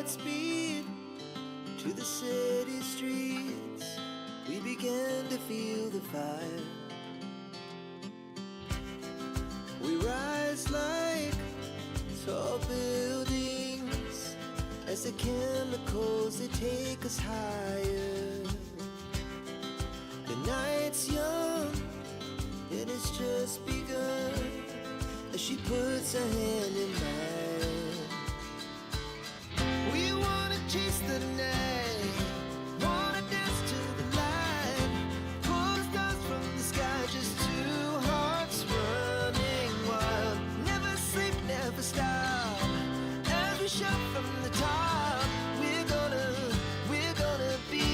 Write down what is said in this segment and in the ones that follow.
hearts beat to the city streets. We began to feel the fire. We rise like tall buildings as the chemicals, they take us higher. The night's young and it's just begun as she puts her hand in mine. We wanna chase the night, wanna dance to the light, pull the stars from the sky, just two hearts running wild. Never sleep, never stop, as we shout from the top. We're gonna be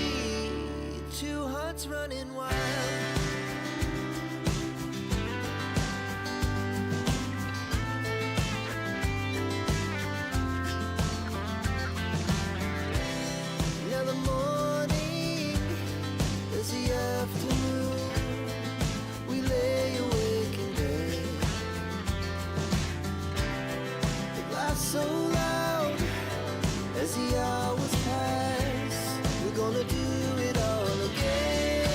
two hearts running wild. Now the morning is the afternoon. We lay awake in bed. It laughs so loud as the hours pass. We're gonna do it all again.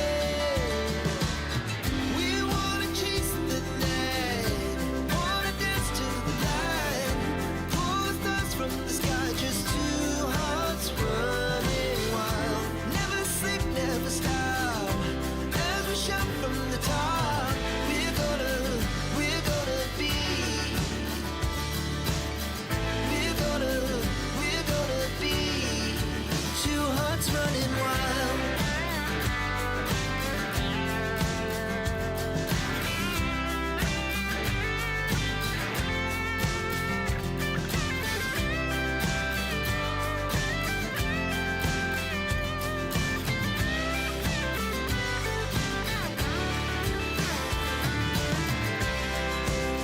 We wanna chase the night, wanna dance to the light, pull the stars from the sky, just two hearts running wild. Never sleep, never stop, as we shout from the top. We're gonna be, we're gonna be two hearts running wild.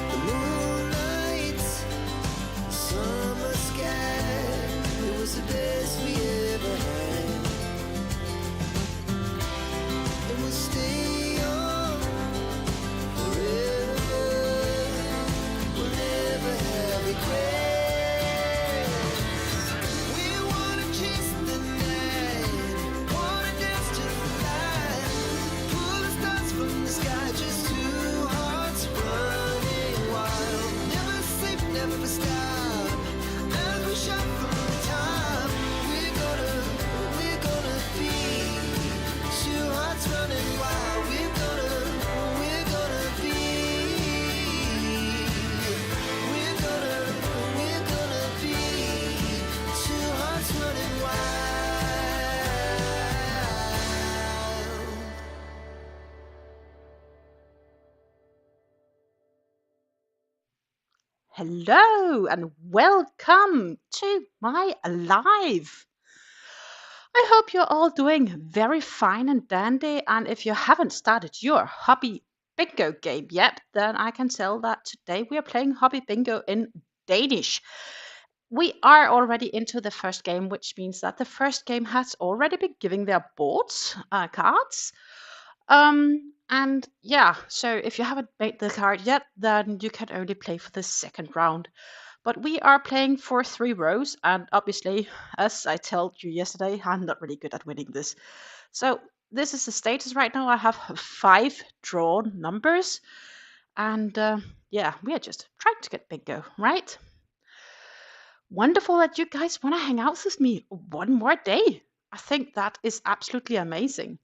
The moonlight, summer sky, it was the best we ever had. And we'll stay on forever. We'll never have regrets. We wanna chase the night, wanna dance to the light, pull the stars from the sky, just two hearts running wild. Never sleep, never stop, as we shout from the top. We're gonna be two hearts running wild. We're gonna be, we're gonna be two hearts running wild. Hello and welcome to my live. I hope you're all doing very fine and dandy. And if you haven't started your Hobbii Bingo game yet, then I can tell that today we are playing Hobbii Bingo in Danish. We are already into the first game, which means that the first game has already been giving their boards, cards. And yeah, so if you haven't made the card yet, then you can only play for the second round. But we are playing for 3 rows, and obviously, as I told you yesterday, I'm not really good at winning this. So this is the status right now. I have 5 drawn numbers, and yeah, we are just trying to get bingo, right? Wonderful that you guys want to hang out with me one more day. I think that is absolutely amazing.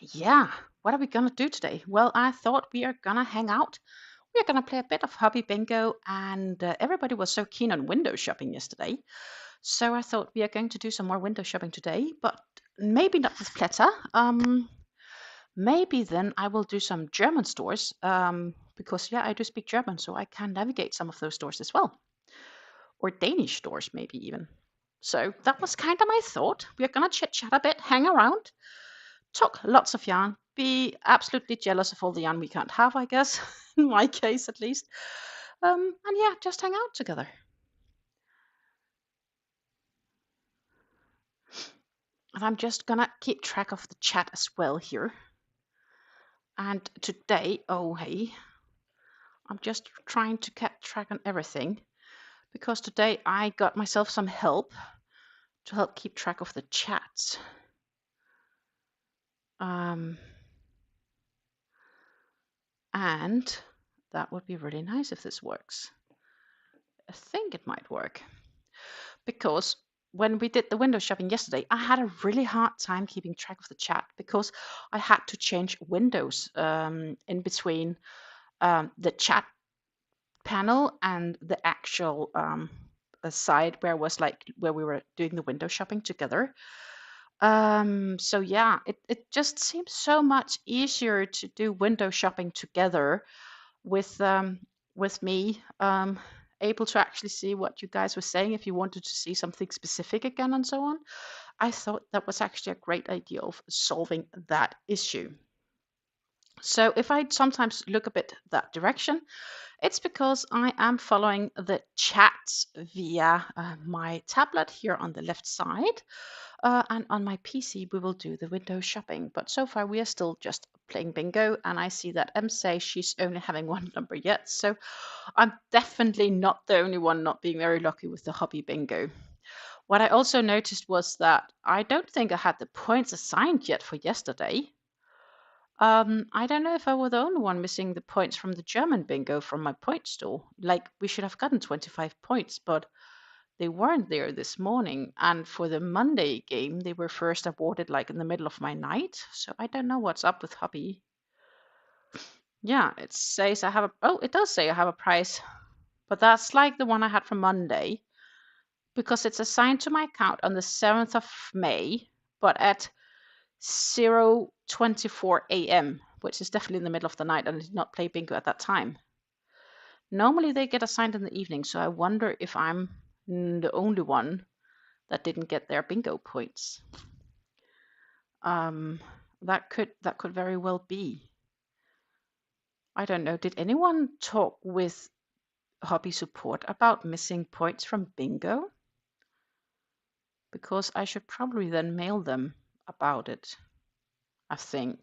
Yeah, what are we gonna do today? Well, I thought we are gonna hang out. We are gonna play a bit of Hobbii Bingo, and everybody was so keen on window shopping yesterday. So I thought we are going to do some more window shopping today, but maybe not with Pletta. Maybe then I will do some German stores, because yeah, I do speak German, so I can navigate some of those stores as well. Or Danish stores, maybe even. So that was kind of my thought. We are gonna chit chat a bit, hang around, talk lots of yarn, be absolutely jealous of all the yarn we can't have, I guess, in my case at least. And yeah, just hang out together. And I'm just gonna keep track of the chat as well here. And today, oh hey, I'm just trying to keep track on everything. because today I got myself some help to help keep track of the chats. And that would be really nice if this works. I think it might work, because when we did the window shopping yesterday, I had a really hard time keeping track of the chat because I had to change windows in between the chat panel and the actual side where was like where we were doing the window shopping together. So yeah, it just seems so much easier to do window shopping together with me able to actually see what you guys were saying if you wanted to see something specific again and so on. I thought that was actually a great idea of solving that issue. So if I sometimes look a bit that direction, it's because I am following the chats via my tablet here on the left side. And on my PC, we will do the window shopping. But so far, we are still just playing bingo. And I see that M says she's only having one number yet. So I'm definitely not the only one not being very lucky with the Hobbii Bingo. What I also noticed was that I don't think I had the points assigned yet for yesterday. I don't know if I were the only one missing the points from the German bingo from my point store. Like, we should have gotten 25 points, but they weren't there this morning. And for the Monday game, they were first awarded like in the middle of my night. So I don't know what's up with Hobbii. Yeah, it says I have a, oh, it does say I have a prize, but that's like the one I had from Monday because it's assigned to my account on the 7th of May, but at 0:24 a.m., which is definitely in the middle of the night, and I did not play bingo at that time. Normally they get assigned in the evening, so I wonder if I'm the only one that didn't get their bingo points. That could very well be. I don't know. Did anyone talk with Hobbii support about missing points from bingo? Because I should probably then mail them about it, I think.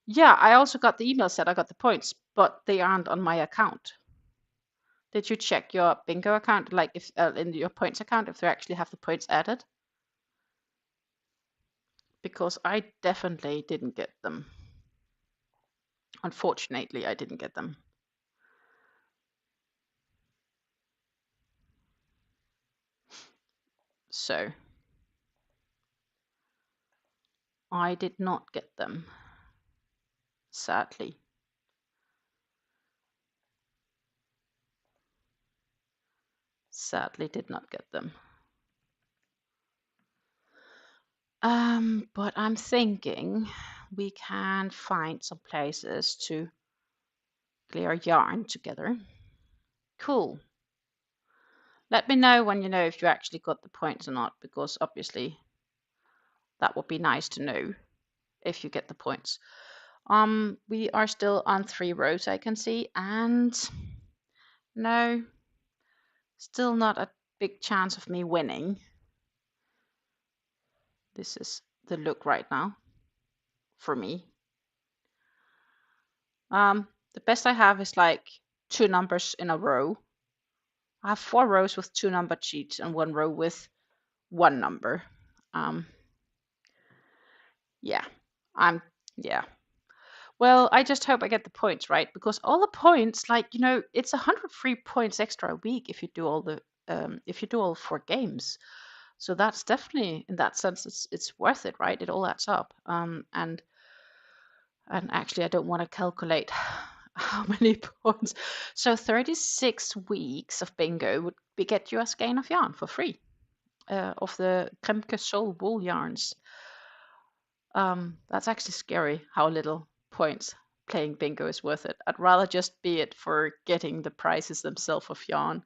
Yeah, I also got the email said I got the points, but they aren't on my account. Did you check your bingo account, like if in your points account, if they actually have the points added? Because I definitely didn't get them. Unfortunately, I didn't get them. So I did not get them, sadly. Sadly did not get them. But I'm thinking we can find some places to clear yarn together. Cool. Let me know when you know if you actually got the points or not, because obviously that would be nice to know if you get the points. We are still on 3 rows, I can see, and no, still not a big chance of me winning. This is the look right now for me. The best I have is like 2 numbers in a row. I have 4 rows with 2 number sheets and 1 row with 1 number. Yeah, yeah. Well, I just hope I get the points right, because all the points, like, it's 103 points extra a week if you do all the if you do all 4 games. So that's definitely, in that sense, it's worth it, right? It all adds up. And actually, I don't want to calculate how many points. So 36 weeks of bingo would get you a skein of yarn for free of the Kremke Soul wool yarns. That's actually scary how little points playing bingo is worth it. I'd rather just be it for getting the prizes themselves of yarn.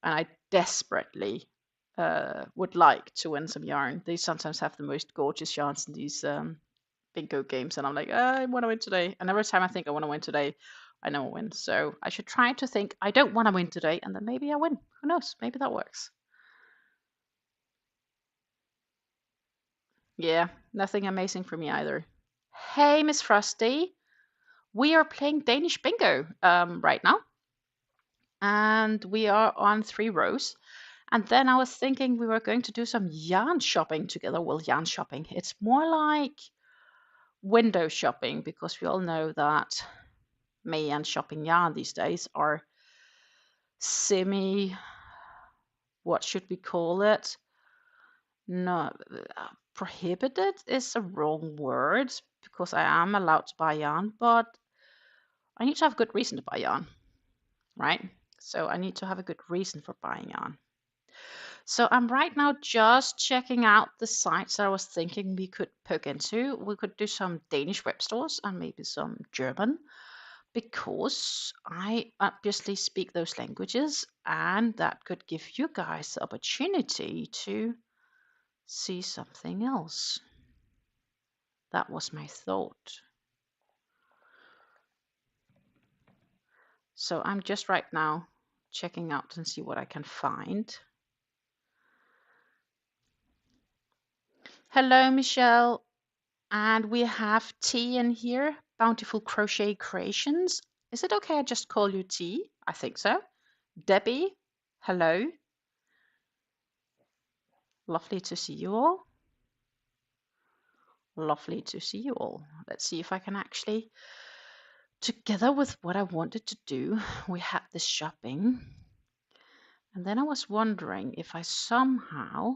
And I desperately would like to win some yarn. They sometimes have the most gorgeous yarns in these bingo games, and I'm like, I want to win today. And every time I think I want to win today, I never win. So I should try to think I don't want to win today, and then maybe I win. Who knows? Maybe that works. Yeah, nothing amazing for me either. Hey, Miss Frosty. We are playing Danish Bingo right now. and we are on 3 rows. And then I was thinking we were going to do some yarn shopping together. Well, yarn shopping. It's more like window shopping, because we all know that me and shopping yarn these days are semi, what should we call it? No, prohibited is a wrong word, because I am allowed to buy yarn, but I need to have a good reason to buy yarn, right? So I need to have a good reason for buying yarn. So I'm right now just checking out the sites that I was thinking we could poke into. We could do some Danish web stores and maybe some German, because I obviously speak those languages, and that could give you guys the opportunity to see something else. That was my thought. So I'm just right now checking out and see what I can find. Hello, Michelle. And we have T in here, Bountiful Crochet Creations. Is it okay I just call you T? I think so. Debbie, hello. Lovely to see you all. Lovely to see you all. Let's see if I can actually, together with what I wanted to do, we had this shopping. And then I was wondering if I somehow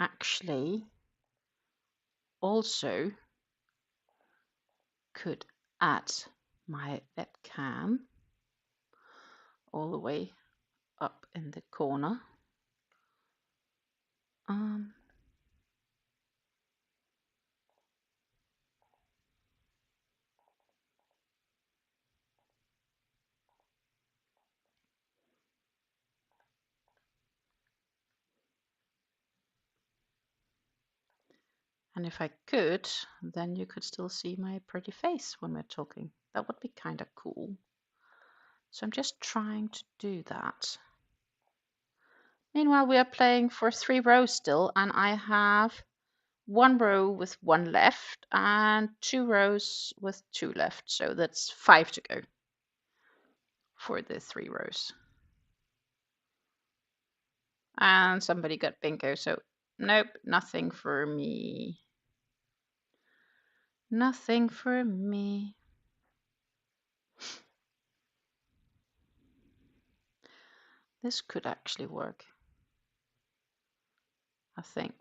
actually also could add my webcam all the way up in the corner. And if I could, then you could still see my pretty face when we're talking. That would be kind of cool. So I'm just trying to do that. Meanwhile, we are playing for 3 rows still, and I have 1 row with 1 left and 2 rows with 2 left. So that's 5 to go for the 3 rows. And somebody got bingo, so nope, nothing for me. Nothing for me. This could actually work, I think.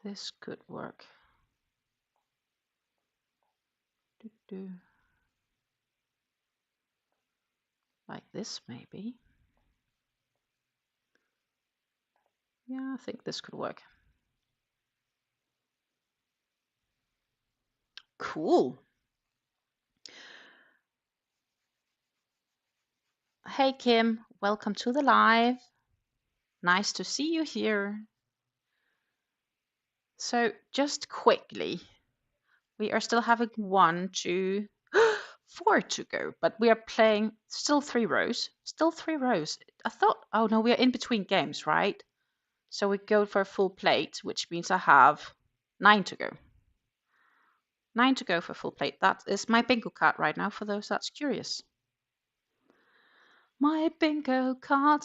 This could work. Like this, maybe. Yeah, I think this could work. Cool. Hey, Kim. Welcome to the live. Nice to see you here. So just quickly, we are still having 1, 2, 4 to go, but we are playing still 3 rows. Still 3 rows. I thought, oh no, we are in between games, right? So we go for a full plate, which means I have 9 to go. 9 to go for full plate. That is my bingo card right now, for those that's curious. My bingo card.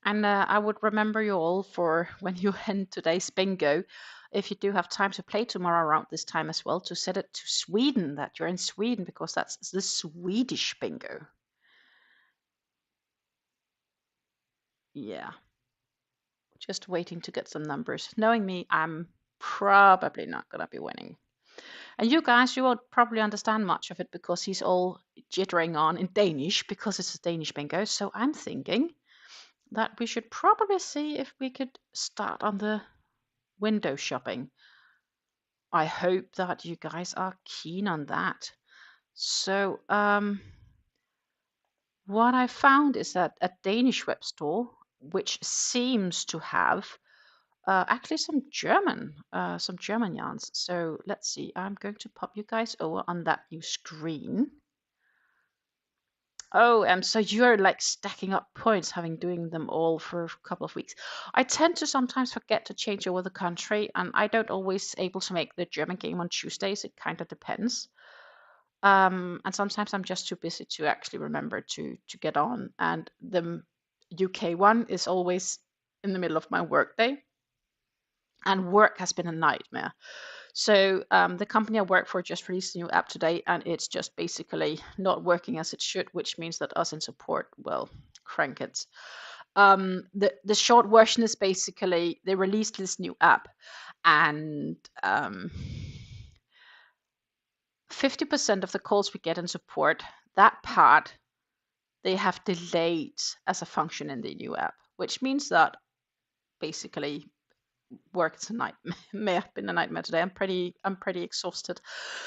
And I would remember you all for when you end today's bingo, if you do have time to play tomorrow around this time as well, to set it to Sweden, that you're in Sweden, because that's the Swedish bingo. Yeah. Just waiting to get some numbers. Knowing me, I'm probably not going to be winning. And you guys, you won't probably understand much of it, because he's all jittering on in Danish, because it's a Danish bingo. So I'm thinking that we should probably see if we could start on the window shopping. I hope that you guys are keen on that. So what I found is that a Danish web store, which seems to have actually some German yarns. So let's see. I'm going to pop you guys over on that new screen. Oh, so you're like stacking up points, having doing them all for a couple of weeks. I tend to sometimes forget to change over the country, and I don't always able to make the German game on Tuesdays. It kind of depends. And sometimes I'm just too busy to actually remember to get on. And the UK one is always in the middle of my workday, and work has been a nightmare. So the company I work for just released a new app today, and it's just basically not working as it should, which means that us in support will crank it. The short version is basically they released this new app, and 50% of the calls we get in support, that part they have delayed as a function in the new app, which means that basically work is a nightmare. May have been a nightmare today. I'm pretty exhausted.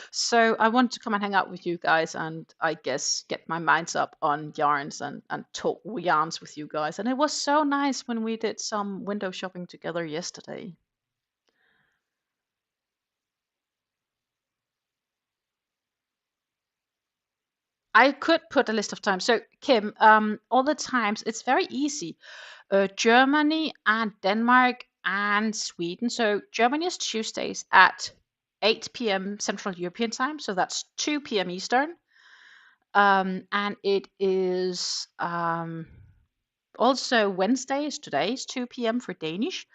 So I want to come and hang out with you guys and I guess get my minds up on yarns and talk yarns with you guys. And it was so nice when we did some window shopping together yesterday. I could put a list of times. So Kim, all the times it's very easy. Germany and Denmark and Sweden. So Germany is Tuesdays at 8 p.m. Central European Time, so that's 2 p.m. Eastern. And it is also Wednesdays, today is 2 p.m. for Danish,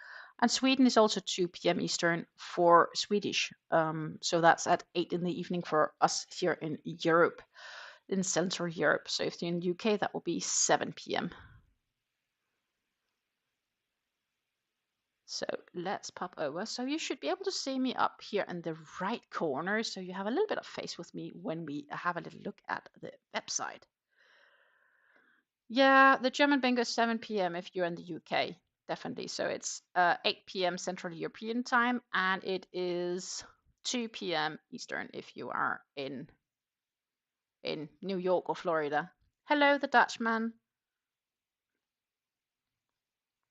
and Sweden is also 2 p.m. Eastern for Swedish. So that's at 8 in the evening for us here in Europe, in Central Europe. So if you're in the UK, that will be 7 p.m. So let's pop over. So you should be able to see me up here in the right corner. So you have a little bit of face with me when we have a little look at the website. Yeah, the German bingo is 7 p.m. if you're in the UK, definitely. So it's 8 p.m. Central European time, and it is 2 p.m. Eastern if you are in New York or Florida. Hello, the Dutchman.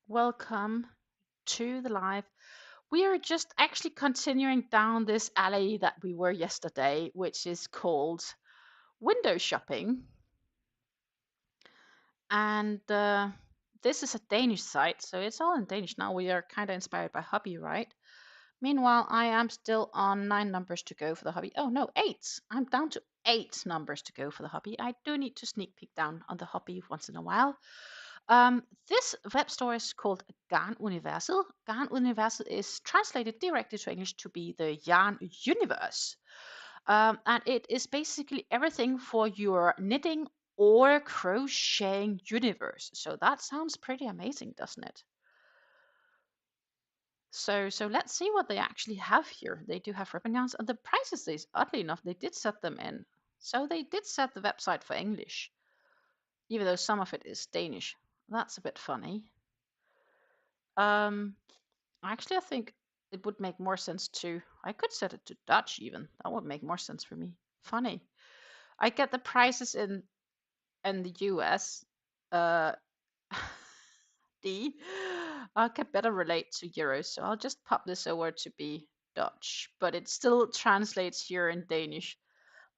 Welcome to the live. We are just actually continuing down this alley that we were yesterday, which is called window shopping. And this is a Danish site, so it's all in Danish now. We are kind of inspired by Hobbii, right? Meanwhile, I am still on 9 numbers to go for the Hobbii. Oh no, 8. I'm down to 8 numbers to go for the Hobbii. I do need to sneak peek down on the Hobbii once in a while. This web store is called Garn Universal. Garn Universal is translated directly to English to be the yarn universe. And it is basically everything for your knitting or crocheting universe. So that sounds pretty amazing, doesn't it? So let's see what they actually have here. They do have ribbon yarns, and the prices, is oddly enough, they did set them in. So they did set the website for English, even though some of it is Danish. That's a bit funny. Um, Actually, I think it would make more sense to. I could set it to Dutch even. That would make more sense for me. Funny. I get the prices in the US. Uh, D. I can better relate to euros, so I'll just pop this over to be Dutch, but it still translates here in Danish.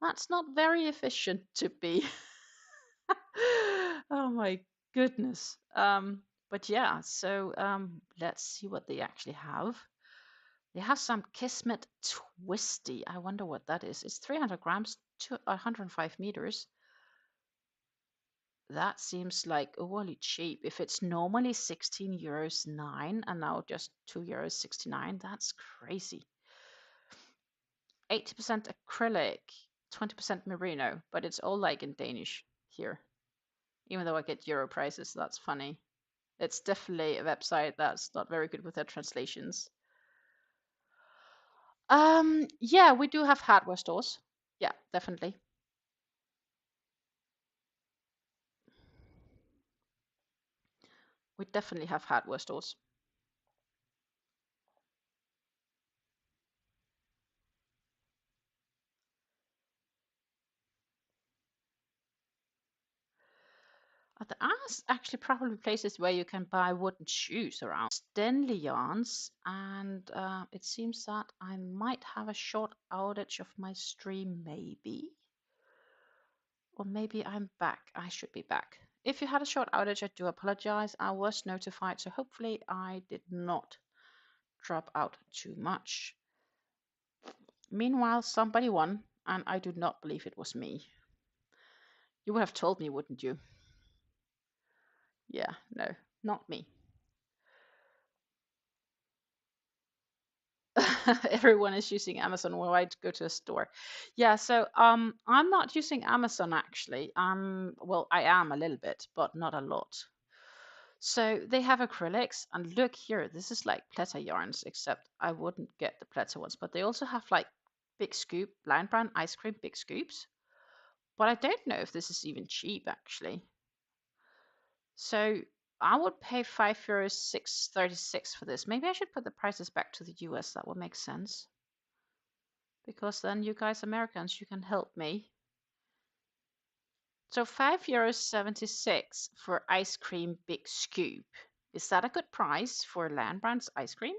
That's not very efficient to be. Oh my goodness. But yeah, so let's see what they actually have. They have some Kismet Twisty. I wonder what that is. It's 300 grams to 105 meters. That seems like overly cheap. If it's normally 16 euros 9 and now just 2 euros 69, that's crazy. 80% acrylic, 20% merino, but it's all like in Danish here. Even though I get euro prices, that's funny. It's definitely a website that's not very good with their translations. Yeah, we do have hardware stores. Yeah, definitely. We definitely have hardware stores. There are actually probably places where you can buy wooden shoes around. Stanley yarns, and it seems that I might have a short outage of my stream, maybe. Or maybe I'm back. I should be back. If you had a short outage, I do apologize. I was notified, so hopefully I did not drop out too much. Meanwhile, somebody won, and I do not believe it was me. You would have told me, wouldn't you? Yeah, no, not me. Everyone is using Amazon. Well, I go to a store. Yeah, so I'm not using Amazon actually. Well, I am a little bit, but not a lot. So they have acrylics, and look here, this is like platter yarns, except I wouldn't get the platter ones. But they also have like big scoop, Lion Brand ice cream, big scoops. But I don't know if this is even cheap actually. So I would pay €5 6.36 for this. Maybe I should put the prices back to the US. That would make sense. Because then you guys Americans, you can help me. So €5.76 for ice cream big scoop. Is that a good price for Land Brand's ice cream?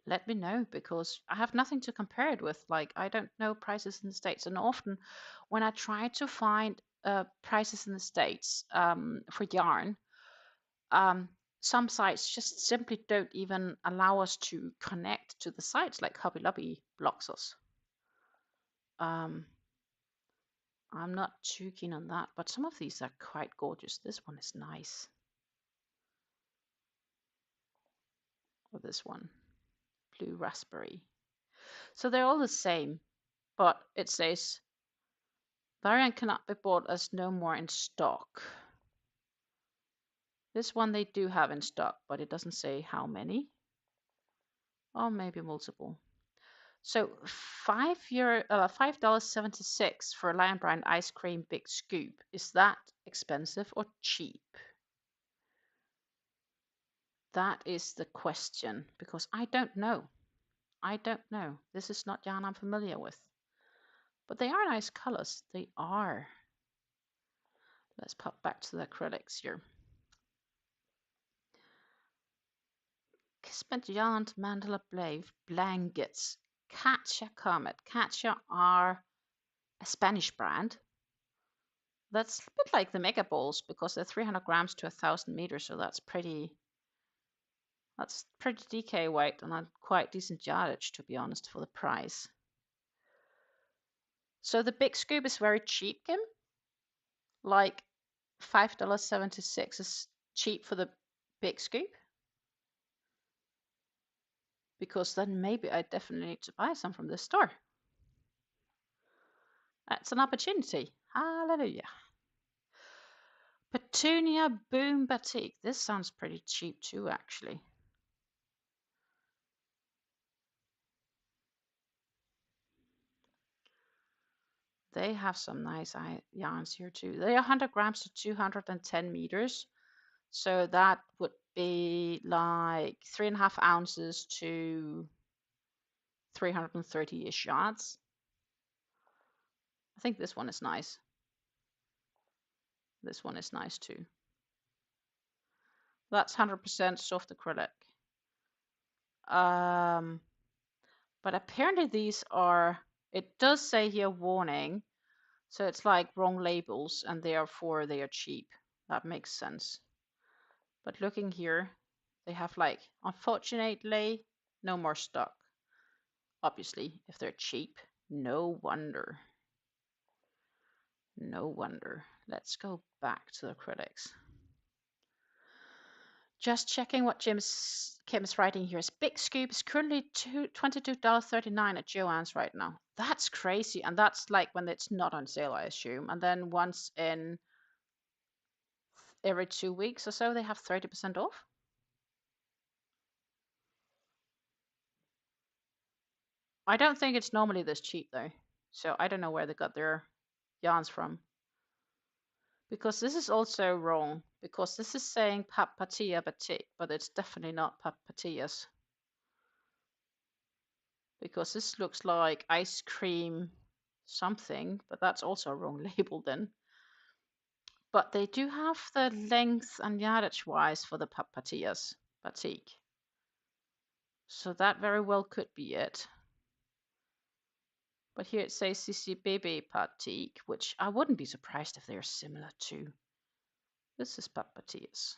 Let me know, because I have nothing to compare it with. Like, I don't know prices in the States. And often when I try to find prices in the States for yarn, some sites just simply don't even allow us to connect to the sites, like Hobby Lobby blocks us. I'm not too keen on that, but some of these are quite gorgeous. This one is nice. Or this one, blue raspberry. So they're all the same, but it says variant cannot be bought as no more in stock. This one they do have in stock, but it doesn't say how many. Or maybe multiple. So $5.76 for a Lion Brand ice cream big scoop. Is that expensive or cheap? That is the question, because I don't know. I don't know. This is not yarn I'm familiar with. But they are nice colors. They are. Let's pop back to the acrylics here. Kismet yarn mandala blade blankets. Katja Comet. Katja are a Spanish brand. That's a bit like the mega balls, because they're 300 grams to 1,000 meters, so that's pretty DK weight and a quite decent yardage, to be honest, for the price. So the big scoop is very cheap, Kim. Like $5.76 is cheap for the big scoop. Because then maybe I definitely need to buy some from this store. That's an opportunity. Hallelujah. Petunia Boom Batik. This sounds pretty cheap too, actually. They have some nice yarns here too. They are 100 grams to 210 meters. So that would be like 3.5 ounces to 330-ish yards. I think this one is nice. This one is nice too. That's 100% soft acrylic. But apparently these are, it does say here warning. So it's like wrong labels, and therefore they are cheap. That makes sense. But looking here, they have like, unfortunately, no more stock. Obviously, if they're cheap, no wonder. No wonder. Let's go back to the acrylics. Just checking what Kim is writing here. Big scoop is currently $22.39 at Joann's right now. That's crazy. And that's like when it's not on sale, I assume. And then once in every 2 weeks or so, they have 30% off. I don't think it's normally this cheap though. So I don't know where they got their yarns from. Because this is also wrong. Because this is saying Papatia Batik, but it's definitely not Papatias. Because this looks like ice cream something, but that's also a wrong label then. But they do have the length and yardage wise for the Papatias Batik. So that very well could be it. But here it says CC Baby Patik, which I wouldn't be surprised if they're similar to. This is Papatillas.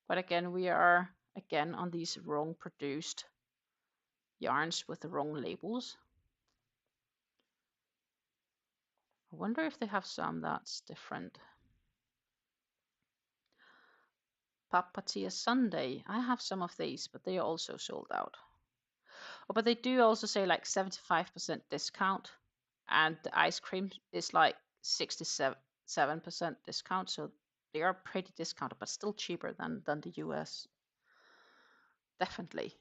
But again, we are again on these wrong produced yarns with the wrong labels. I wonder if they have some that's different. Papatia Sunday. I have some of these, but they are also sold out. Oh, but they do also say like 75% discount, and the ice cream is like 67% discount. So they are pretty discounted, but still cheaper than the US. Definitely.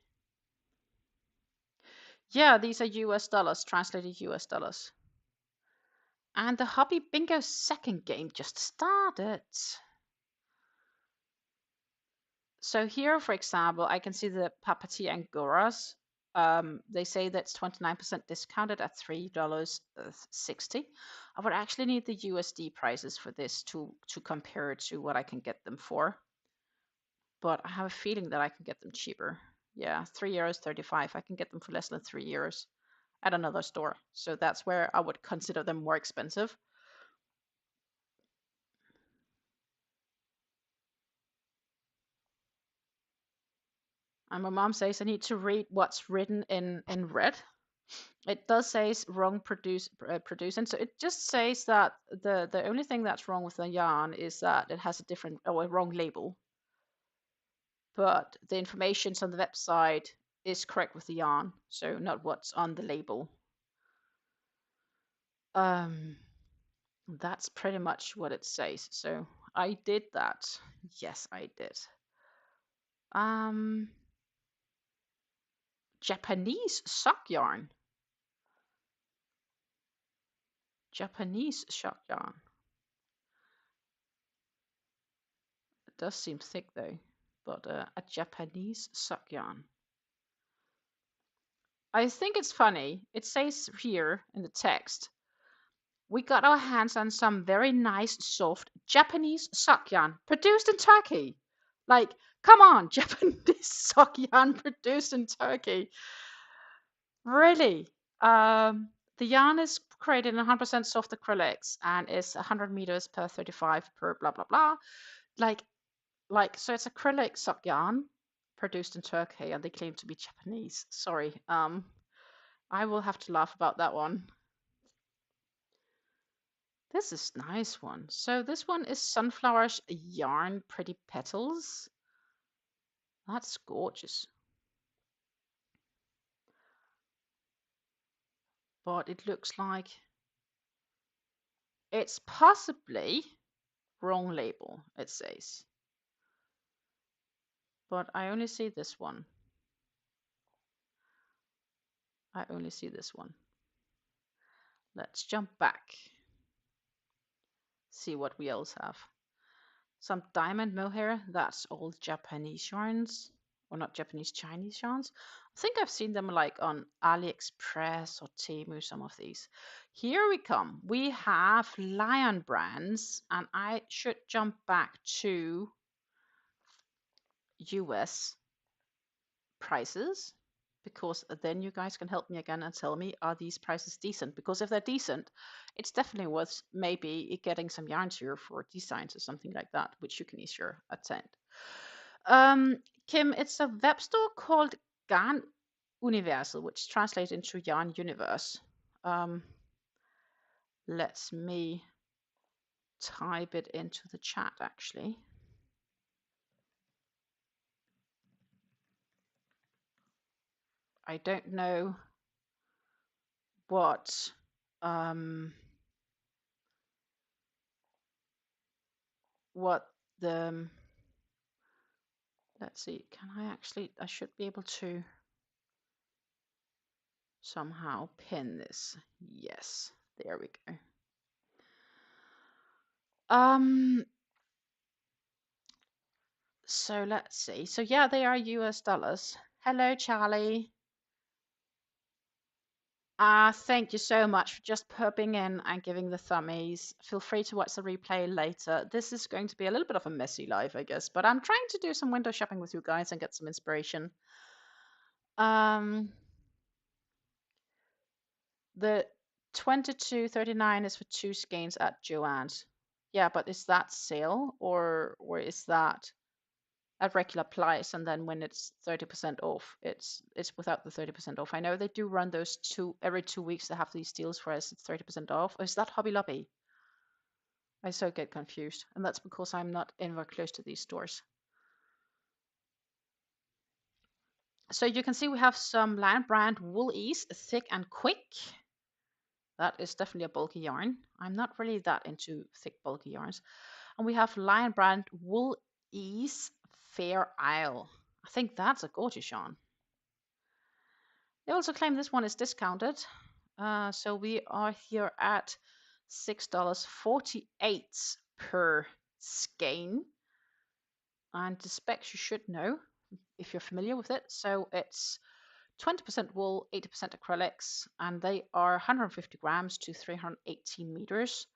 Yeah, these are US dollars, translated US dollars. And the Hobbii Bingo second game just started. So here, for example, I can see the Papati Angoras. They say that's 29% discounted at $3.60. I would actually need the USD prices for this to compare to what I can get them for. But I have a feeling that I can get them cheaper. Yeah, €3.35. I can get them for less than €3 at another store. So that's where I would consider them more expensive. And my mom says I need to read what's written in red. It does say wrong producing. So it just says that the only thing that's wrong with the yarn is that it has a different or a wrong label. But the information on the website is correct with the yarn, so not what's on the label. That's pretty much what it says. So I did that. Yes, I did. Japanese sock yarn. Japanese sock yarn. It does seem thick though, but a Japanese sock yarn. I think it's funny. It says here in the text, we got our hands on some very nice, soft Japanese sock yarn produced in Turkey. Like, come on, Japanese sock yarn produced in Turkey. Really? The yarn is created in 100% soft acrylics and is 100 meters per 35 per blah blah blah. Like, so it's acrylic sock yarn produced in Turkey, and they claim to be Japanese. Sorry, I will have to laugh about that one. This is nice one. So this one is Sunflower's Yarn Pretty Petals. That's gorgeous. But it looks like it's possibly wrong label, it says. But I only see this one. I only see this one. Let's jump back. See what we else have. Some diamond mohair, that's all Japanese yarns. Or not Japanese, Chinese yarns. I think I've seen them like on AliExpress or Temu, some of these. Here we come. We have Lion brands, and I should jump back to US prices, because then you guys can help me again and tell me, are these prices decent? Because if they're decent, it's definitely worth maybe getting some yarns here for designs or something like that, which you can easier attend. Kim, it's a web store called Garn Universal, which translates into Yarn Universe. Let me type it into the chat actually. I don't know what the let's see, can I should be able to somehow pin this. Yes, there we go. So let's see. So yeah, they are US dollars. Hello, Charlie. Thank you so much for just popping in and giving the thummies. Feel free to watch the replay later. This is going to be a little bit of a messy live, I guess, but I'm trying to do some window shopping with you guys and get some inspiration. The 22.39 is for 2 skeins at Joann's. Yeah, but is that sale or is that at regular price, and then when it's 30% off, it's without the 30% off? I know they do run those every 2 weeks. They have these deals for us. It's 30% off. Or is that Hobby Lobby? I so get confused, and that's because I'm not anywhere close to these stores. So you can see we have some Lion Brand Wool Ease, thick and quick. That is definitely a bulky yarn. I'm not really that into thick, bulky yarns. And we have Lion Brand Wool Ease Fair Isle. I think that's a gorgeous yarn. They also claim this one is discounted. So we are here at $6.48 per skein. And the specs you should know if you're familiar with it. So it's 20% wool, 80% acrylics, and they are 150 grams to 318 meters.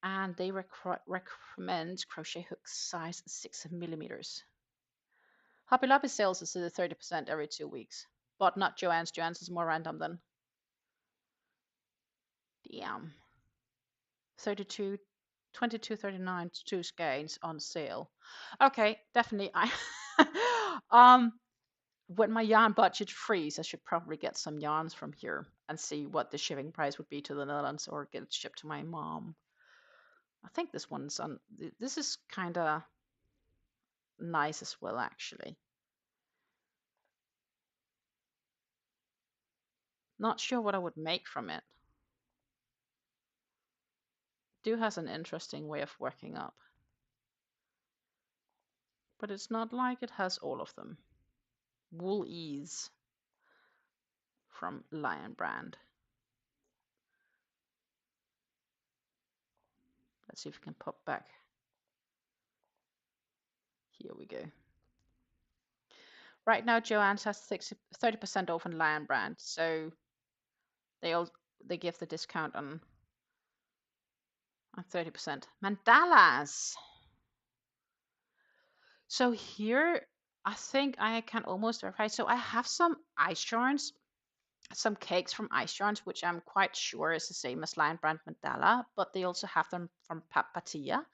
And they recommend crochet hook size 6 millimeters. Hobby Lobby sales is 30% every 2 weeks, but not Joann's. Joann's is more random than. Damn. 32, 22.39 2 skeins on sale. Okay, definitely. When my yarn budget frees, I should probably get some yarns from here and see what the shipping price would be to the Netherlands, or get it shipped to my mom. I think this one's on. This is kind of nice as well, actually. Not sure what I would make from it. Do has an interesting way of working up, but it's not like it has all of them. Wool Ease from Lion Brand. Let's see if we can pop back. Here we go. Right now, Joann's has 30% off on Lion Brand, so they give the discount on 30%. Mandalas. So here, I think I can almost verify. So I have some ice yarns, some cakes from ice yarns, which I'm quite sure is the same as Lion Brand Mandala, but they also have them from Papatia.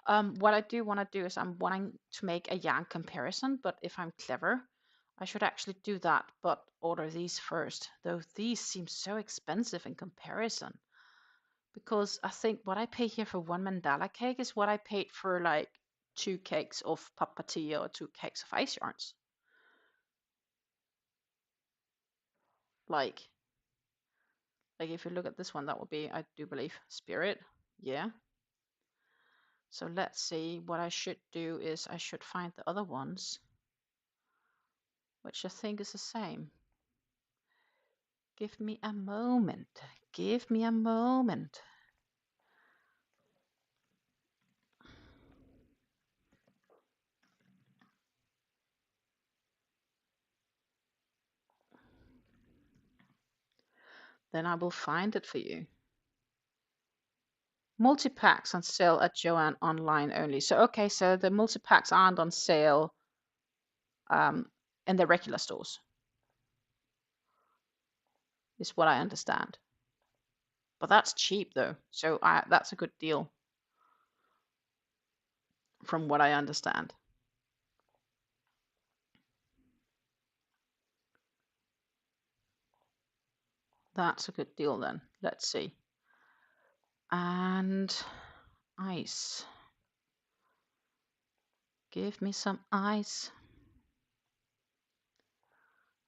What I do want to do is I'm wanting to make a yarn comparison, but if I'm clever, I should actually do that, but order these first, though these seem so expensive in comparison. Because I think what I pay here for one mandala cake is what I paid for like 2 cakes of papatia or 2 cakes of ice yarns. Like if you look at this one, that would be, I do believe, Spirit. Yeah. So let's see. What I should do is I should find the other ones, which I think is the same. Give me a moment. Give me a moment. Then I will find it for you. Multi-packs on sale at Joann online only. So, okay, so the multi-packs aren't on sale in the regular stores, is what I understand. But that's cheap though. So that's a good deal from what I understand. That's a good deal then. Let's see. And ice. Give me some ice.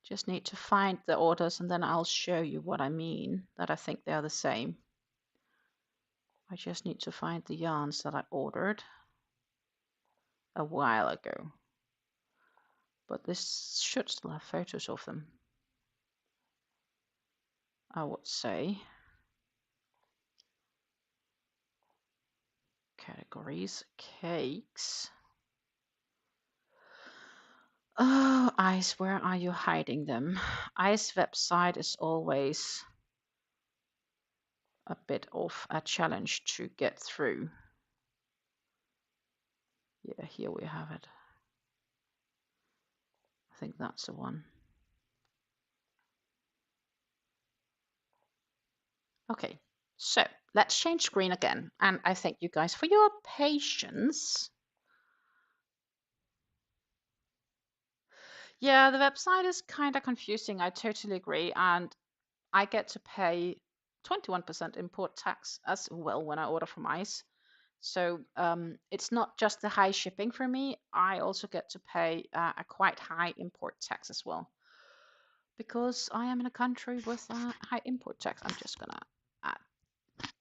Just need to find the orders and then I'll show you what I mean, that I think they are the same. I just need to find the yarns that I ordered a while ago. But this should still have photos of them, I would say. Categories, cakes. Oh, Ice, where are you hiding them? Ice website is always a bit of a challenge to get through. Yeah, here we have it. I think that's the one. Okay, so let's change screen again. And I thank you guys for your patience. Yeah, the website is kind of confusing. I totally agree. And I get to pay 21% import tax as well when I order from ICE. So it's not just the high shipping for me. I also get to pay a quite high import tax as well. Because I am in a country with a high import tax. I'm just gonna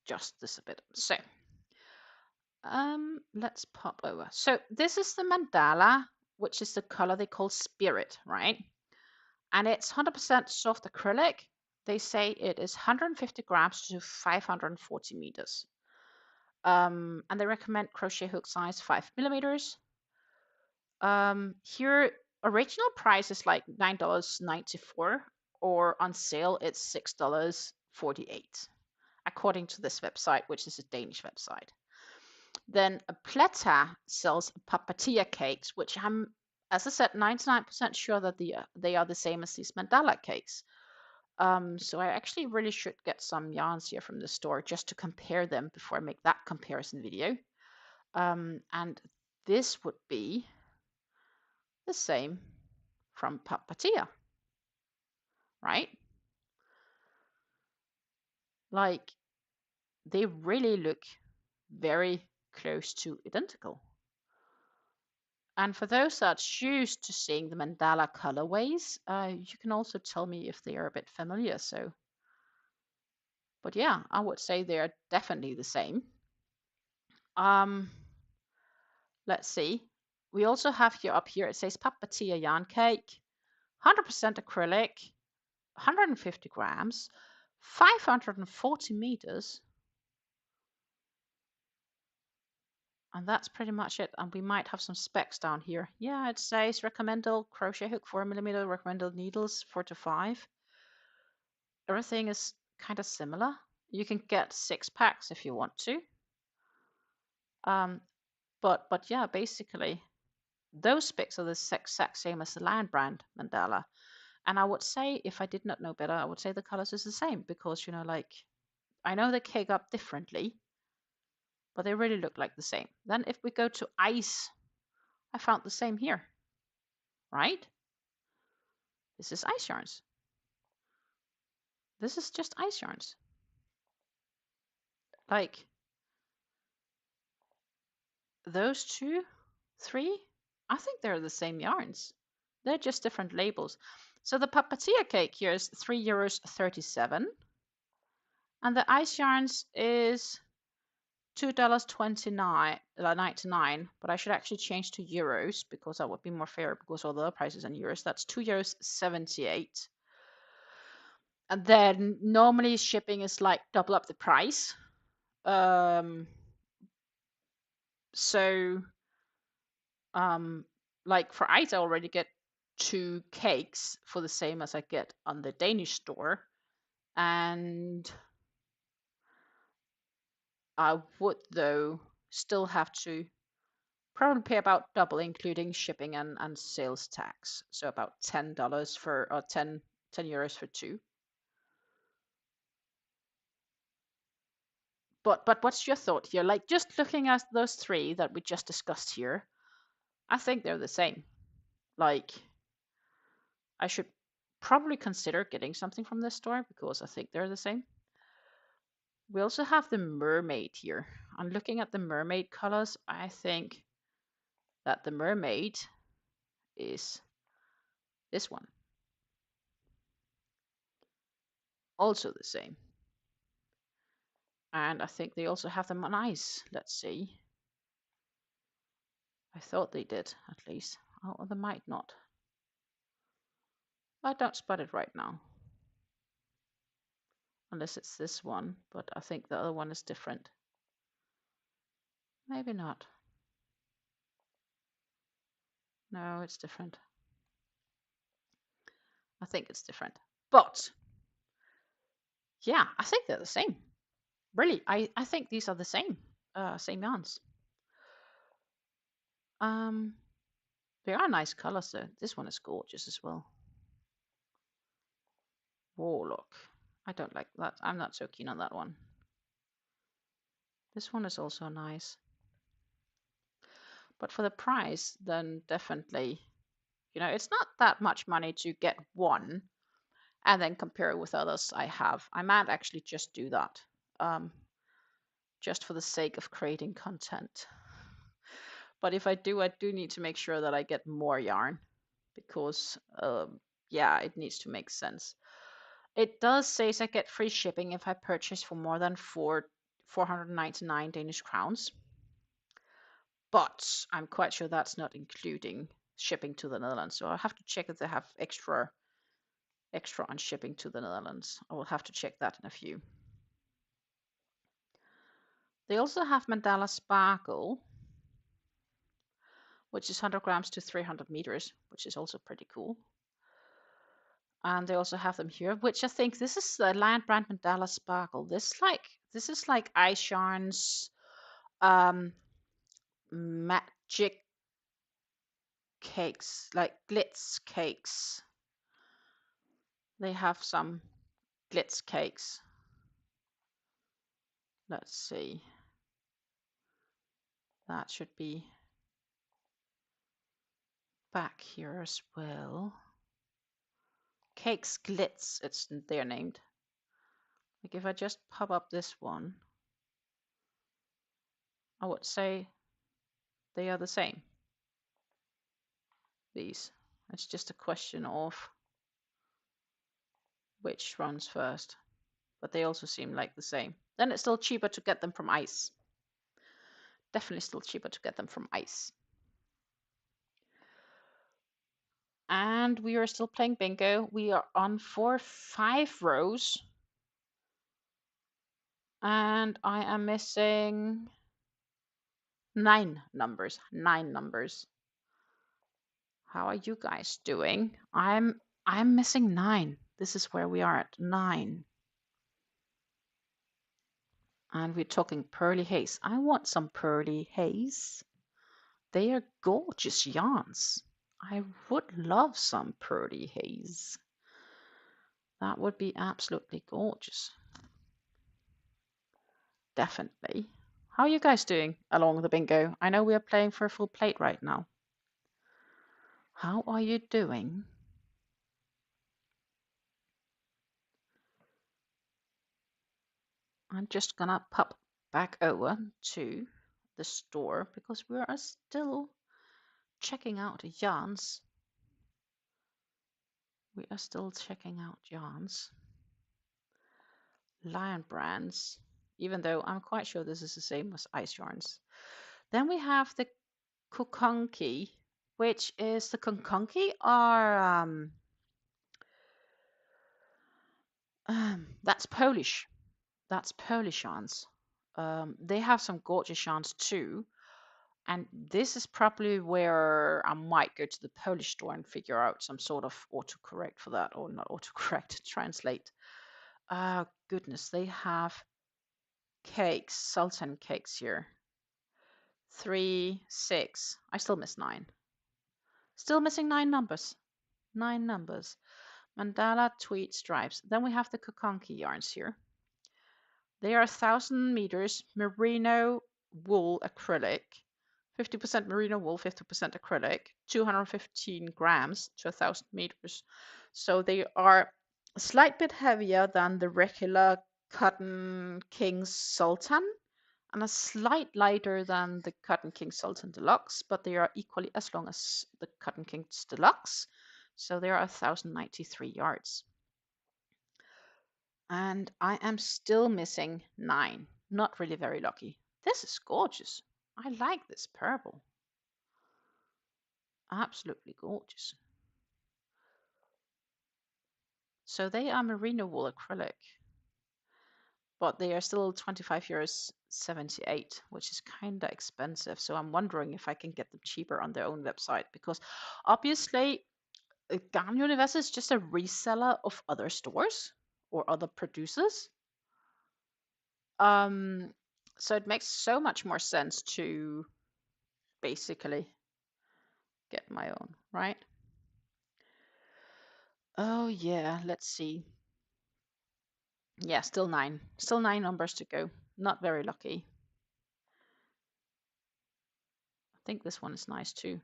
adjust this a bit. So let's pop over. So this is the mandala, which is the color they call spirit, right? And it's 100% soft acrylic. They say it is 150 grams to 540 meters. And they recommend crochet hook size 5 millimeters. Here, original price is like $9.94, or on sale it's $6.48, according to this website, which is a Danish website. Then Pleta sells papatilla cakes, which I'm, as I said, 99% sure that they are the same as these mandala cakes. So I actually really should get some yarns here from the store just to compare them before I make that comparison video. And this would be the same from Papatia, right? Like, they really look very close to identical. And for those that are used to seeing the mandala colorways, you can also tell me if they are a bit familiar. So, but yeah, I would say they are definitely the same. Let's see. We also have here up here, it says Papatia yarn cake, 100% acrylic, 150 grams, 540 meters. And that's pretty much it. And we might have some specs down here. Yeah, it says recommended crochet hook 4mm, recommended needles 4 to 5. Everything is kind of similar. You can get 6 packs if you want to. But yeah, basically those specs are the exact same as the Land brand mandala. And I would say, if I did not know better, I would say the colors is the same because, you know, like, I know they cake up differently, but they really look like the same. Then if we go to ice, I found the same here, right? This is ice yarns. This is just ice yarns. Like, those 2, 3, I think they're the same yarns. They're just different labels. So the papatia cake here is €3.37. And the ice yarns is $2.99, but I should actually change to euros because that would be more fair because all the other prices in euros. That's €2.78. And then normally shipping is like double up the price. So like for ice, I already get 2 cakes for the same as I get on the Danish store. And I would, though, still have to probably pay about double, including shipping and sales tax. So about $10 for, or 10 euros for 2. But what's your thought here? Like, just looking at those 3 that we just discussed here, I think they're the same. Like, I should probably consider getting something from this store because I think they're the same. We also have the mermaid here. I'm looking at the mermaid colors. I think that the mermaid is this one. Also the same. And I think they also have them on ice. Let's see. I thought they did, at least. Oh, they might not. I don't spot it right now. Unless it's this one, but I think the other one is different. Maybe not. No, it's different. I think it's different. But yeah, I think they're the same. Really, I think these are the same. Same yarns. They are nice colors though. This one is gorgeous as well. Warlock. I don't like that. I'm not so keen on that one. This one is also nice. But for the price, then definitely, you know, it's not that much money to get one and then compare it with others I have. I might actually just do that, just for the sake of creating content. But if I do need to make sure that I get more yarn because, yeah, it needs to make sense. It does say I get free shipping if I purchase for more than 499 Danish crowns. But I'm quite sure that's not including shipping to the Netherlands. So I'll have to check if they have extra on shipping to the Netherlands. I will have to check that in a few. They also have Mandala Sparkle, which is 100 grams to 300 meters, which is also pretty cool. And they also have them here, which I think this is the Lion Brand Mandala Sparkle. This is like Ice Yarn's magic cakes, like glitz cakes. They have some glitz cakes. Let's see. That should be back here as well. Cakes Glitz, they're named. Like if I just pop up this one, I would say they are the same. These. It's just a question of which runs first. But they also seem like the same. Then it's still cheaper to get them from ice. Definitely still cheaper to get them from ice. And we are still playing bingo. We are on for 5 rows. And I am missing 9 numbers. 9 numbers. How are you guys doing? I'm missing 9. This is where we are at 9. And we're talking Pearly Haze. I want some Pearly Haze. They are gorgeous yarns. I would love some Pearly Haze. That would be absolutely gorgeous. Definitely. How are you guys doing along the bingo? I know we are playing for a full plate right now. How are you doing? I'm just gonna pop back over to the store because we are still checking out yarns. We are still checking out yarns. Lion brands, even though I'm quite sure this is the same as ice yarns. Then we have the Kukonki, which is the Kukonki are that's Polish. That's Polish yarns. They have some gorgeous yarns too. And this is probably where I might go to the Polish store and figure out some sort of autocorrect for that, or not autocorrect, translate. Goodness, they have cakes, sultan cakes here. 3, 6. I still miss 9. Still missing 9 numbers. 9 numbers. Mandala tweed stripes. Then we have the Kukonki yarns here. They are 1,000 meters merino wool acrylic. 50% merino wool, 50% acrylic, 215 grams to 1,000 meters. So they are a slight bit heavier than the regular Cotton King Sultan and a slight lighter than the Cotton King Sultan Deluxe, but they are equally as long as the Cotton King's Deluxe. So they are 1,093 yards. And I am still missing 9. Not really very lucky. This is gorgeous. I like this purple. Absolutely gorgeous. So they are merino wool acrylic, but they are still 25 euros 78, which is kind of expensive. So I'm wondering if I can get them cheaper on their own website, because obviously Garn Universe is just a reseller of other stores or other producers. So it makes so much more sense to basically get my own, right? Oh yeah, let's see. Yeah, still 9. Still 9 numbers to go. Not very lucky. I think this one is nice too.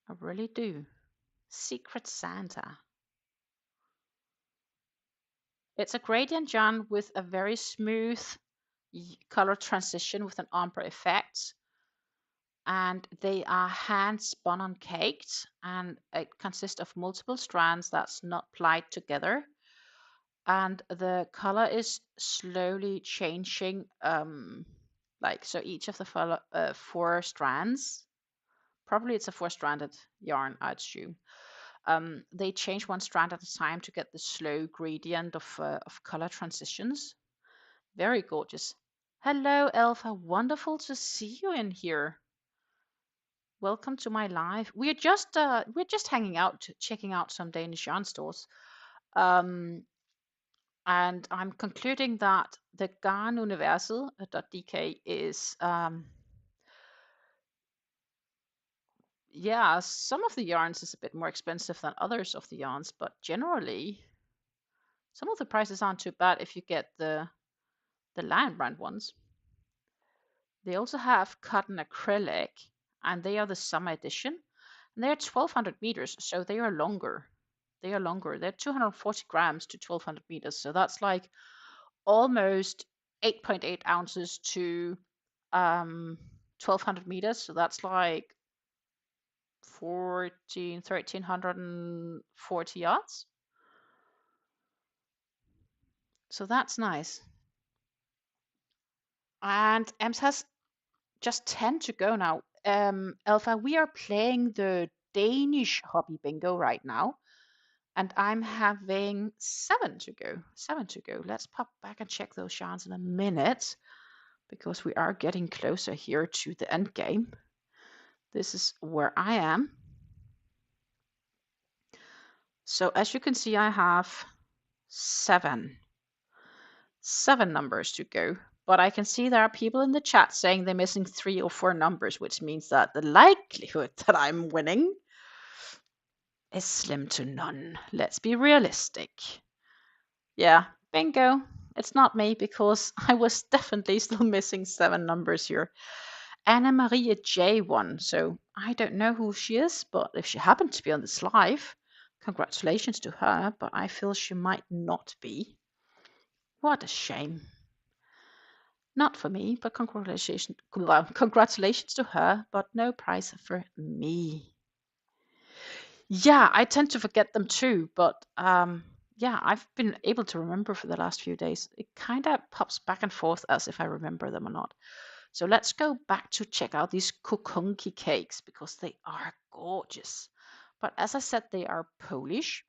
I really do. Secret Santa. It's a gradient yarn with a very smooth color transition with an ombre effect. And they are hand spun on caked, and it consists of multiple strands that's not plied together. And the color is slowly changing, like so each of the 4 strands, probably it's a 4-stranded yarn, I'd assume. They change 1 strand at a time to get the slow gradient of color transitions. Very gorgeous. Hello, Elfa. Wonderful to see you in here. Welcome to my live. We're just hanging out, checking out some Danish yarn stores. Um, and I'm concluding that the Garn Universet.dk is yeah, some of the yarns is a bit more expensive than others of the yarns, but generally some of the prices aren't too bad if you get the Lion brand ones. They also have cotton acrylic, and they are the summer edition. And they're 1200 meters, so they are longer. They are longer. They're 240 grams to 1200 meters. So that's like almost 8.8 ounces to 1200 meters. So that's like 1340 yards. So that's nice. And Ems has just 10 to go now. Alpha, we are playing the Danish Hobbii Bingo right now. And I'm having 7 to go. 7 to go. Let's pop back and check those yarns in a minute, because we are getting closer here to the end game. This is where I am. So as you can see, I have 7 numbers to go. But I can see there are people in the chat saying they're missing 3 or 4 numbers, which means that the likelihood that I'm winning is slim to none. Let's be realistic. Yeah, bingo. It's not me, because I was definitely still missing 7 numbers here. Anna Maria J1. So I don't know who she is, but if she happened to be on this live, congratulations to her, but I feel she might not be. What a shame. Not for me, but congratulations to her, but no prize for me. Yeah, I tend to forget them too, but yeah, I've been able to remember for the last few days. It kind of pops back and forth as if I remember them or not. So let's go back to check out these kukunki cakes, because they are gorgeous. But as I said, they are Polish.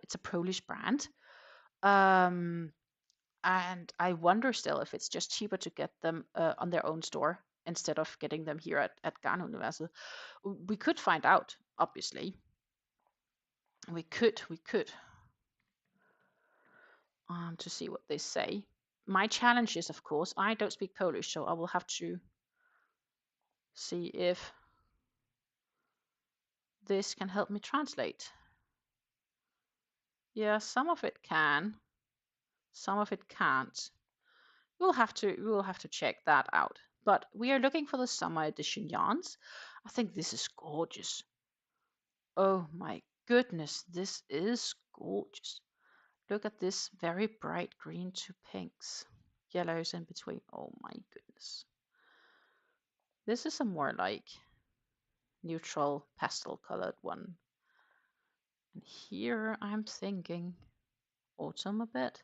It's a Polish brand. Um, and I wonder still if it's just cheaper to get them on their own store instead of getting them here at Garn Universet. We could find out, obviously. We could to see what they say. My challenge is, of course, I don't speak Polish, so I will have to see if this can help me translate. Yeah, some of it can, some of it can't. We'll have to check that out. But we are looking for the summer edition yarns. I think this is gorgeous. Oh my goodness, this is gorgeous. Look at this very bright green to pinks, yellows in between. Oh my goodness. This is a more like neutral pastel colored one. And here I'm thinking autumn a bit.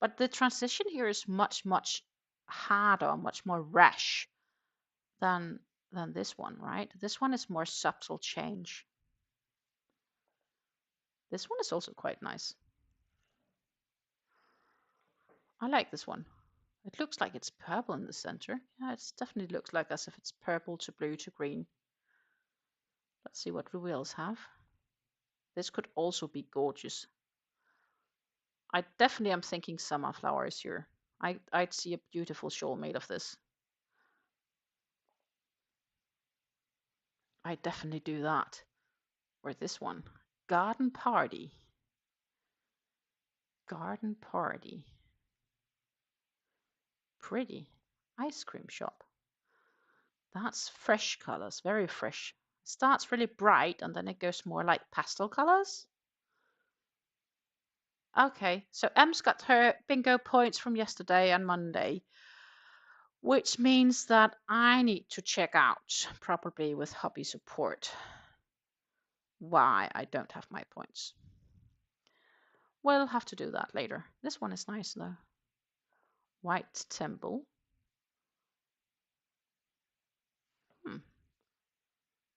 But the transition here is much, much harder, much more rash than this one, right? This one is more subtle change. This one is also quite nice. I like this one. It looks like it's purple in the center. Yeah, it definitely looks like as if it's purple to blue to green. Let's see what we else have. This could also be gorgeous. I definitely am thinking summer flowers here. I'd see a beautiful shawl made of this. I definitely do that. Or this one. Garden Party. Garden party. Pretty. Ice cream shop. That's fresh colors, very fresh. It starts really bright and then it goes more like pastel colors. Okay, so Em's got her bingo points from yesterday and Monday, which means that I need to check out, probably with Hobbii support, why I don't have my points. We'll have to do that later. This one is nice though. White temple.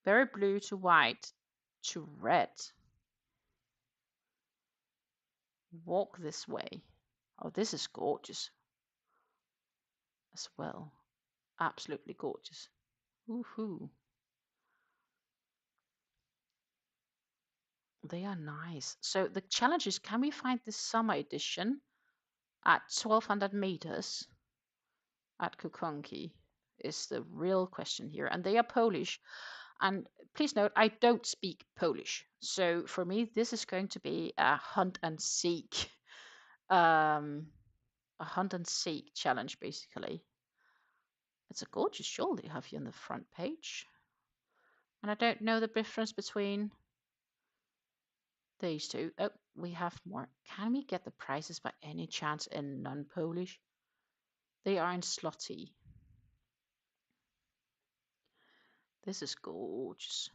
Very blue to white to red. Walk this way. Oh, this is gorgeous as well. Absolutely gorgeous. Woohoo. They are nice. So the challenge is, can we find the summer edition at 1200 meters at Kukonki is the real question here. And they are Polish. And please note, I don't speak Polish. So for me, this is going to be a hunt and seek. A hunt and seek challenge, basically. It's a gorgeous shawl they have here on the front page. And I don't know the difference between these two. Oh, we have more. Can we get the prices by any chance in non-Polish? They are in zloty. This is gorgeous.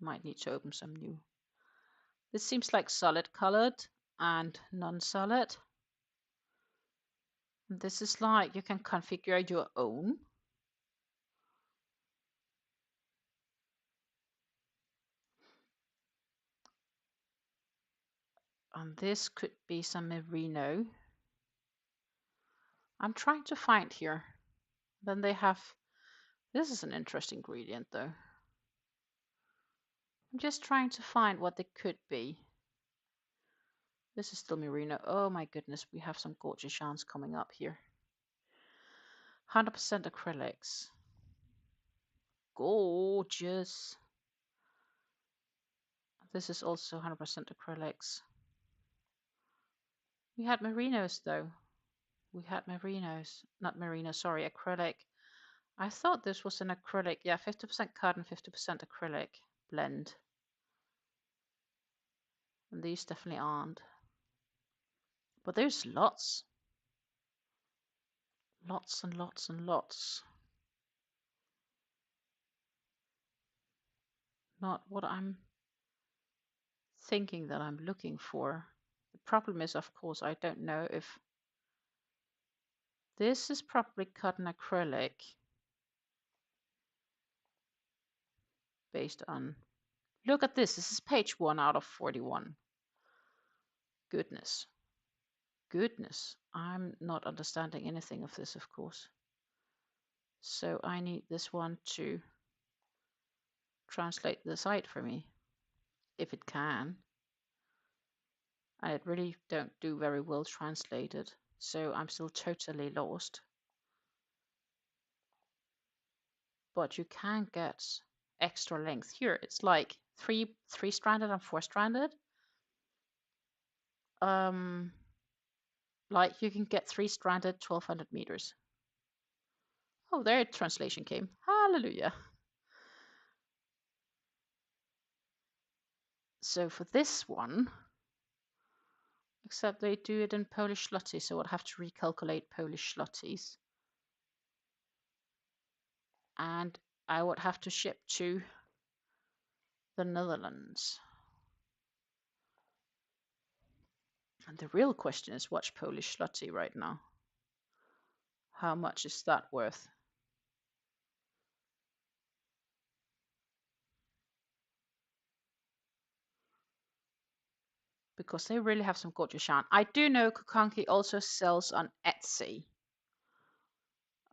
Might need to open some new. This seems like solid colored and non-solid. This is like you can configure your own. And this could be some merino. I'm trying to find here. Then they have, this is an interesting gradient though. I'm just trying to find what they could be. This is still merino. Oh my goodness, we have some gorgeous yarns coming up here. 100% acrylics. Gorgeous. This is also 100% acrylics. We had merinos though. We had merinos, not merino, sorry, acrylic. I thought this was an acrylic. Yeah, 50% cotton, 50% acrylic blend. And these definitely aren't. But there's lots. Lots and lots and lots. Not what I'm thinking that I'm looking for. The problem is, of course, I don't know if this is probably cotton acrylic based on, look at this. This is page 1 out of 41. Goodness. Goodness. I'm not understanding anything of this, of course. So I need this one to translate the site for me, if it can. I really don't do very well translated, so I'm still totally lost. But you can get extra length here. It's like three-stranded and four-stranded. Like you can get three-stranded 1200 meters. Oh, there translation came. Hallelujah. So for this one, except they do it in Polish zloty, so I'll have to recalculate Polish zlotys. And I would have to ship to the Netherlands. And the real question is, what's Polish zloty right now? How much is that worth? Because they really have some gorgeous yarn. I do know Kukonki also sells on Etsy.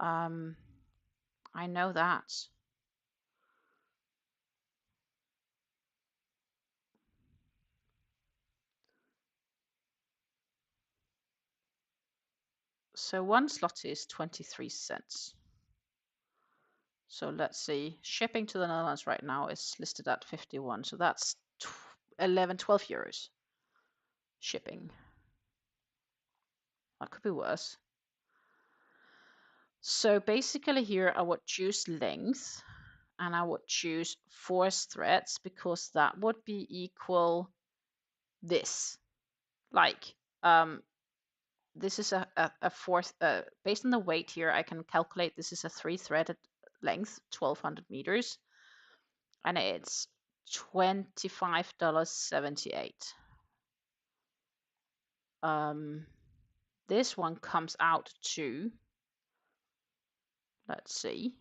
I know that. So 1 zloty is 23 cents. So let's see. Shipping to the Netherlands right now is listed at 51. So that's 11, 12 euros shipping. That could be worse. So basically here I would choose length and I would choose 4 threads because that would be equal this. Like this is a fourth, based on the weight here, I can calculate this is a 3-threaded length, 1200 meters, and it's $25.78. This one comes out to, let's see,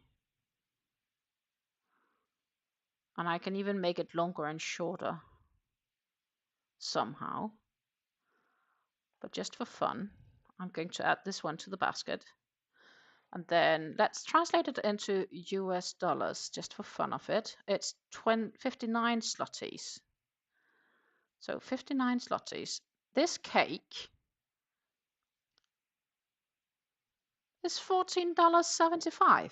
and I can even make it longer and shorter somehow, but just for fun, I'm going to add this one to the basket. And then let's translate it into US dollars just for fun of it. It's 59 zlotys. So 59 zlotys. This cake is $14.75.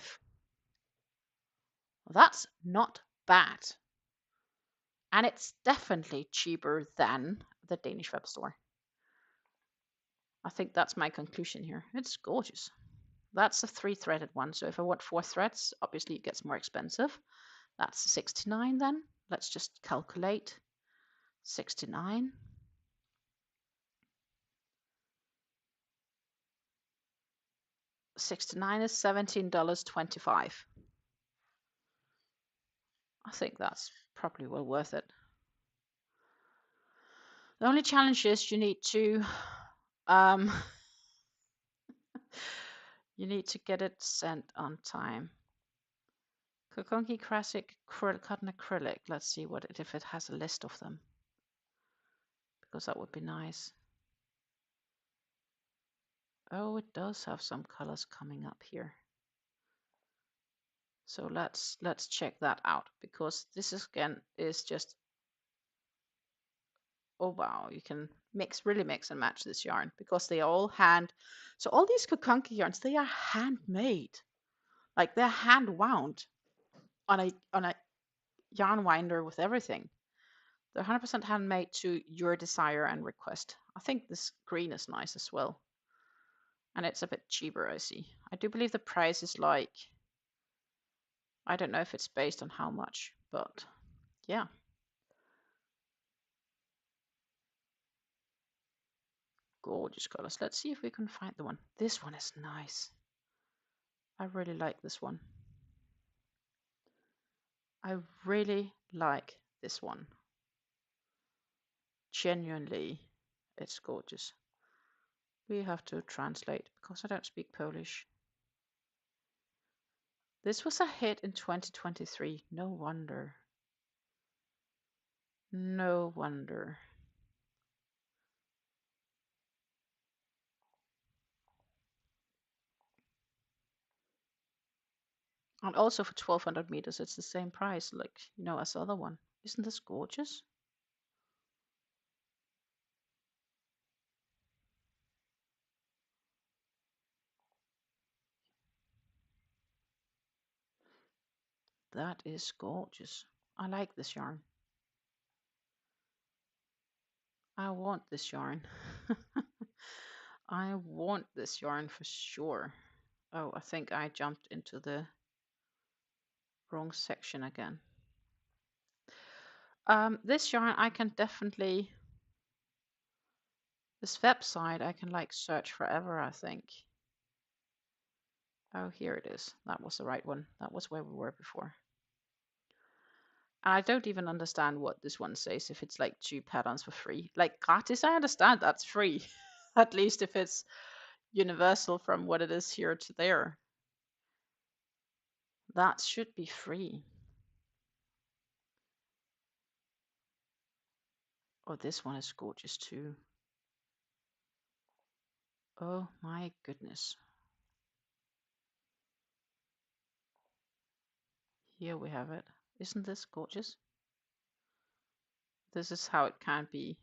That's not bad. And it's definitely cheaper than the Danish web store. I think that's my conclusion here. It's gorgeous. That's a 3-threaded one. So if I want 4 threads, obviously it gets more expensive. That's 69 then. Let's just calculate. 69. 69 is $17.25. I think that's probably well worth it. The only challenge is you need to you need to get it sent on time. Kokonki Classic Cotton Acrylic. Let's see what if it has a list of them, because that would be nice. Oh, it does have some colors coming up here. So let's check that out, because this is, again, is just, oh wow, you can really mix and match this yarn, because they are all so all these Kokonki yarns, they are handmade. Like they're hand wound on a yarn winder with everything. They're 100% handmade to your desire and request. I think this green is nice as well. And it's a bit cheaper, I see. I do believe the price is like, I don't know if it's based on how much, but yeah. Gorgeous colors. Let's see if we can find the one. This one is nice. I really like this one. I really like this one. Genuinely, it's gorgeous. We have to translate because I don't speak Polish. This was a hit in 2023. No wonder. No wonder. And also for 1200 meters, it's the same price, like, as the other one. Isn't this gorgeous? That is gorgeous. I like this yarn. I want this yarn. I want this yarn for sure. Oh, I think I jumped into the wrong section again. This yarn I can definitely, this website I can like search forever, I think. Oh, here it is. That was the right one. That was where we were before. I don't even understand what this one says, if it's like 2 patterns for free. Like gratis, I understand that's free. At least if it's universal from what it is here to there. That should be free. Oh, this one is gorgeous too. Oh my goodness. Here we have it. Isn't this gorgeous? This is how it can be.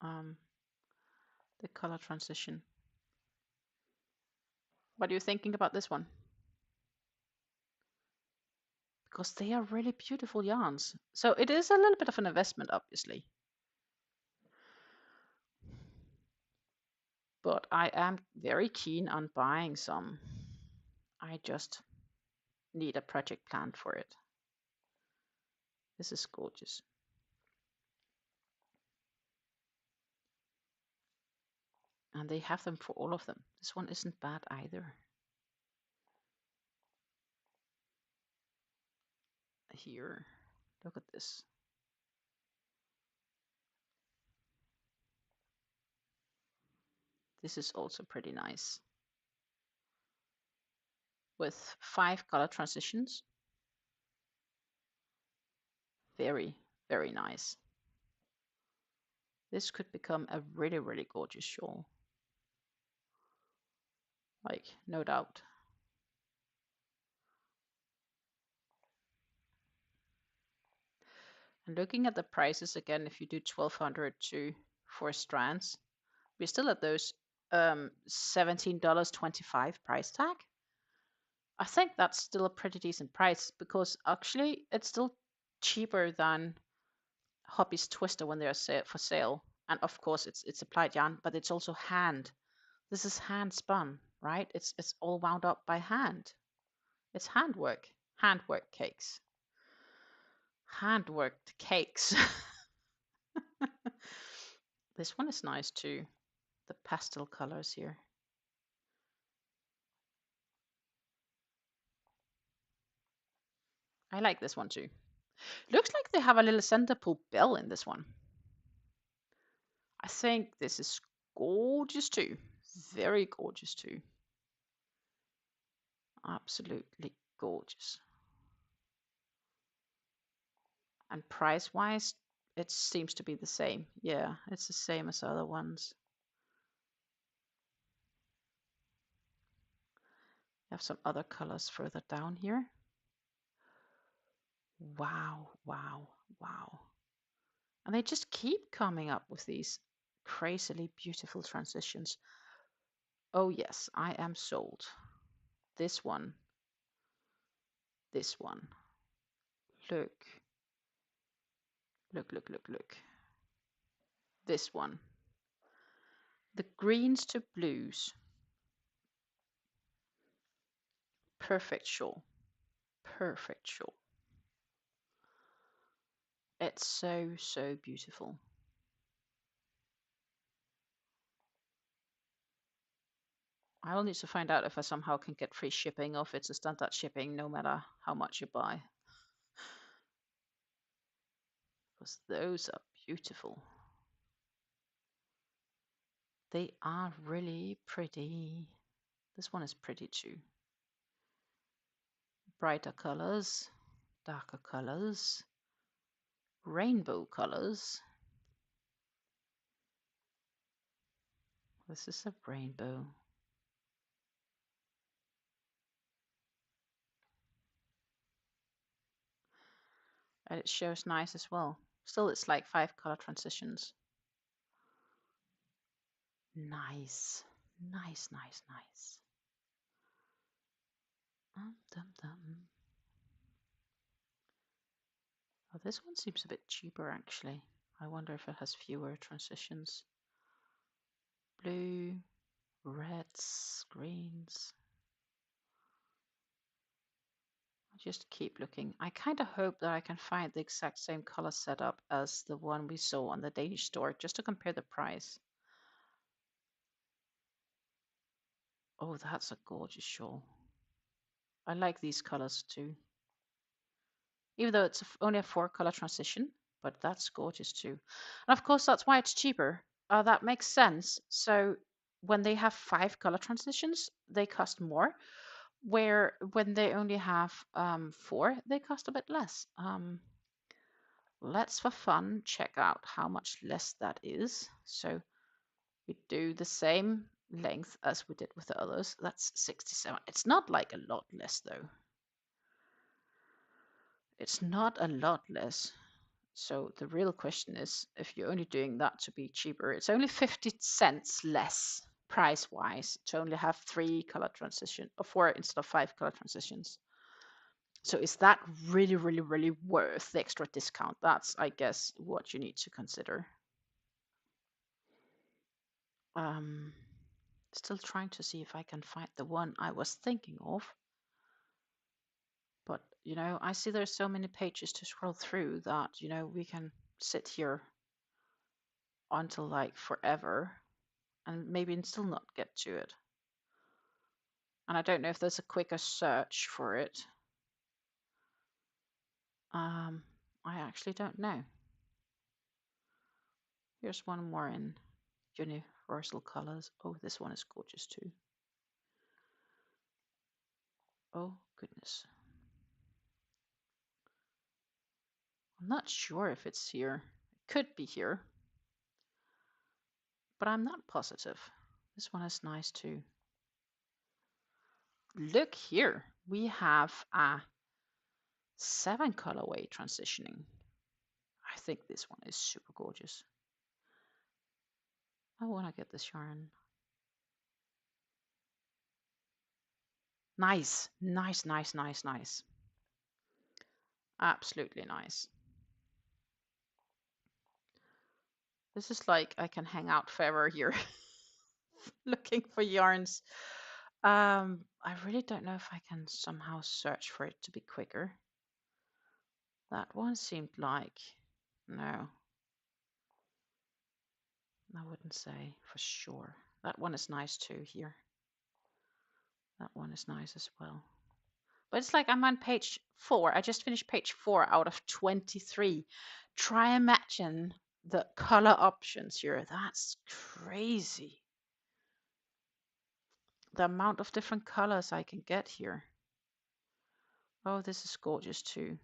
The color transition. What are you thinking about this one? Because they are really beautiful yarns. So it is a little bit of an investment, obviously. But I am very keen on buying some. I just need a project plan for it. This is gorgeous. And they have them for all of them. This one isn't bad either. Here, look at this. This is also pretty nice. With 5 color transitions. Very, very nice. This could become a really, really gorgeous shawl. Like, no doubt. And looking at the prices again, if you do 1200 to 4 strands, we're still at those $17.25 price tag. I think that's still a pretty decent price because actually it's still cheaper than Hobbie's Twister when they're for sale. And of course it's applied yarn, but it's also hand. This is hand spun, right? It's all wound up by hand. It's handwork. Handwork cakes. Handworked cakes. This one is nice too. The pastel colors here. I like this one too. Looks like they have a little center pull bell in this one. I think this is gorgeous too. Very gorgeous too. Absolutely gorgeous. And price-wise, it seems to be the same. Yeah, it's the same as other ones. You have some other colors further down here. Wow, wow, wow. And they just keep coming up with these crazily beautiful transitions. Oh yes, I am sold. This one. This one. Look. Look, look, look, look. This one. The greens to blues. Perfect shawl. Perfect shawl. It's so, so beautiful. I will need to find out if I somehow can get free shipping or if it's a standard shipping no matter how much you buy. Because those are beautiful. They are really pretty. This one is pretty too. Brighter colors, darker colors, rainbow colors. This is a rainbow. And it shows nice as well. Still, it's like 5 color transitions. Nice. Nice, nice, nice. Dum, dum. Oh, this one seems a bit cheaper actually. I wonder if it has fewer transitions. Blue, reds, greens. I'll just keep looking. I kind of hope that I can find the exact same color setup as the one we saw on the Danish store, just to compare the price. Oh, that's a gorgeous shawl. I like these colors too. Even though it's only a 4 color transition, but that's gorgeous too. And of course, that's why it's cheaper. That makes sense. So when they have 5 color transitions, they cost more. Where when they only have 4, they cost a bit less. Let's for fun check out how much less that is. So we do the same length as we did with the others. That's 67. It's not like a lot less though. It's not a lot less. So the real question is, if you're only doing that to be cheaper, it's only 50 cents less price-wise to only have 3 color transition or 4 instead of 5 color transitions. So is that really, really, really worth the extra discount? That's, I guess, what you need to consider. Still trying to see if I can find the one I was thinking of. But, you know, I see there's so many pages to scroll through that, you know, we can sit here until like forever and maybe still not get to it. And I don't know if there's a quicker search for it. I actually don't know. Here's one more in universal colors. Oh, this one is gorgeous too. Oh, goodness. I'm not sure if it's here. It could be here, but I'm not positive. This one is nice too. Look here. We have a 7 colorway transitioning. I think this one is super gorgeous. I want to get this yarn. Nice, nice, nice, nice, nice. Absolutely nice. This is like I can hang out forever here looking for yarns. I really don't know if I can somehow search for it to be quicker. That one seemed like, no, I wouldn't say for sure. That one is nice too here. That one is nice as well. But it's like I'm on page 4. I just finished page 4 out of 23. Try imagine the color options here. That's crazy. The amount of different colors I can get here. Oh, this is gorgeous too.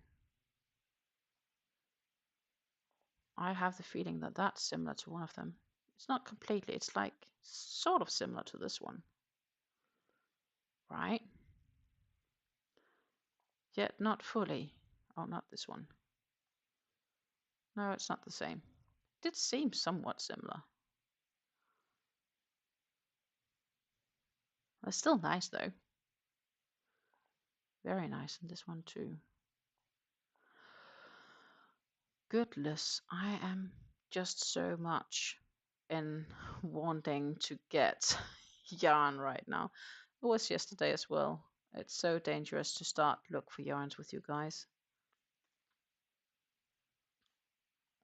I have the feeling that that's similar to one of them. It's not completely, it's like sort of similar to this one. Right? Yet not fully. Oh, not this one. No, it's not the same. It did seem somewhat similar. It's still nice though. Very nice in this one too. Goodness, I am just so much in wanting to get yarn right now. It was yesterday as well. It's so dangerous to start look for yarns with you guys.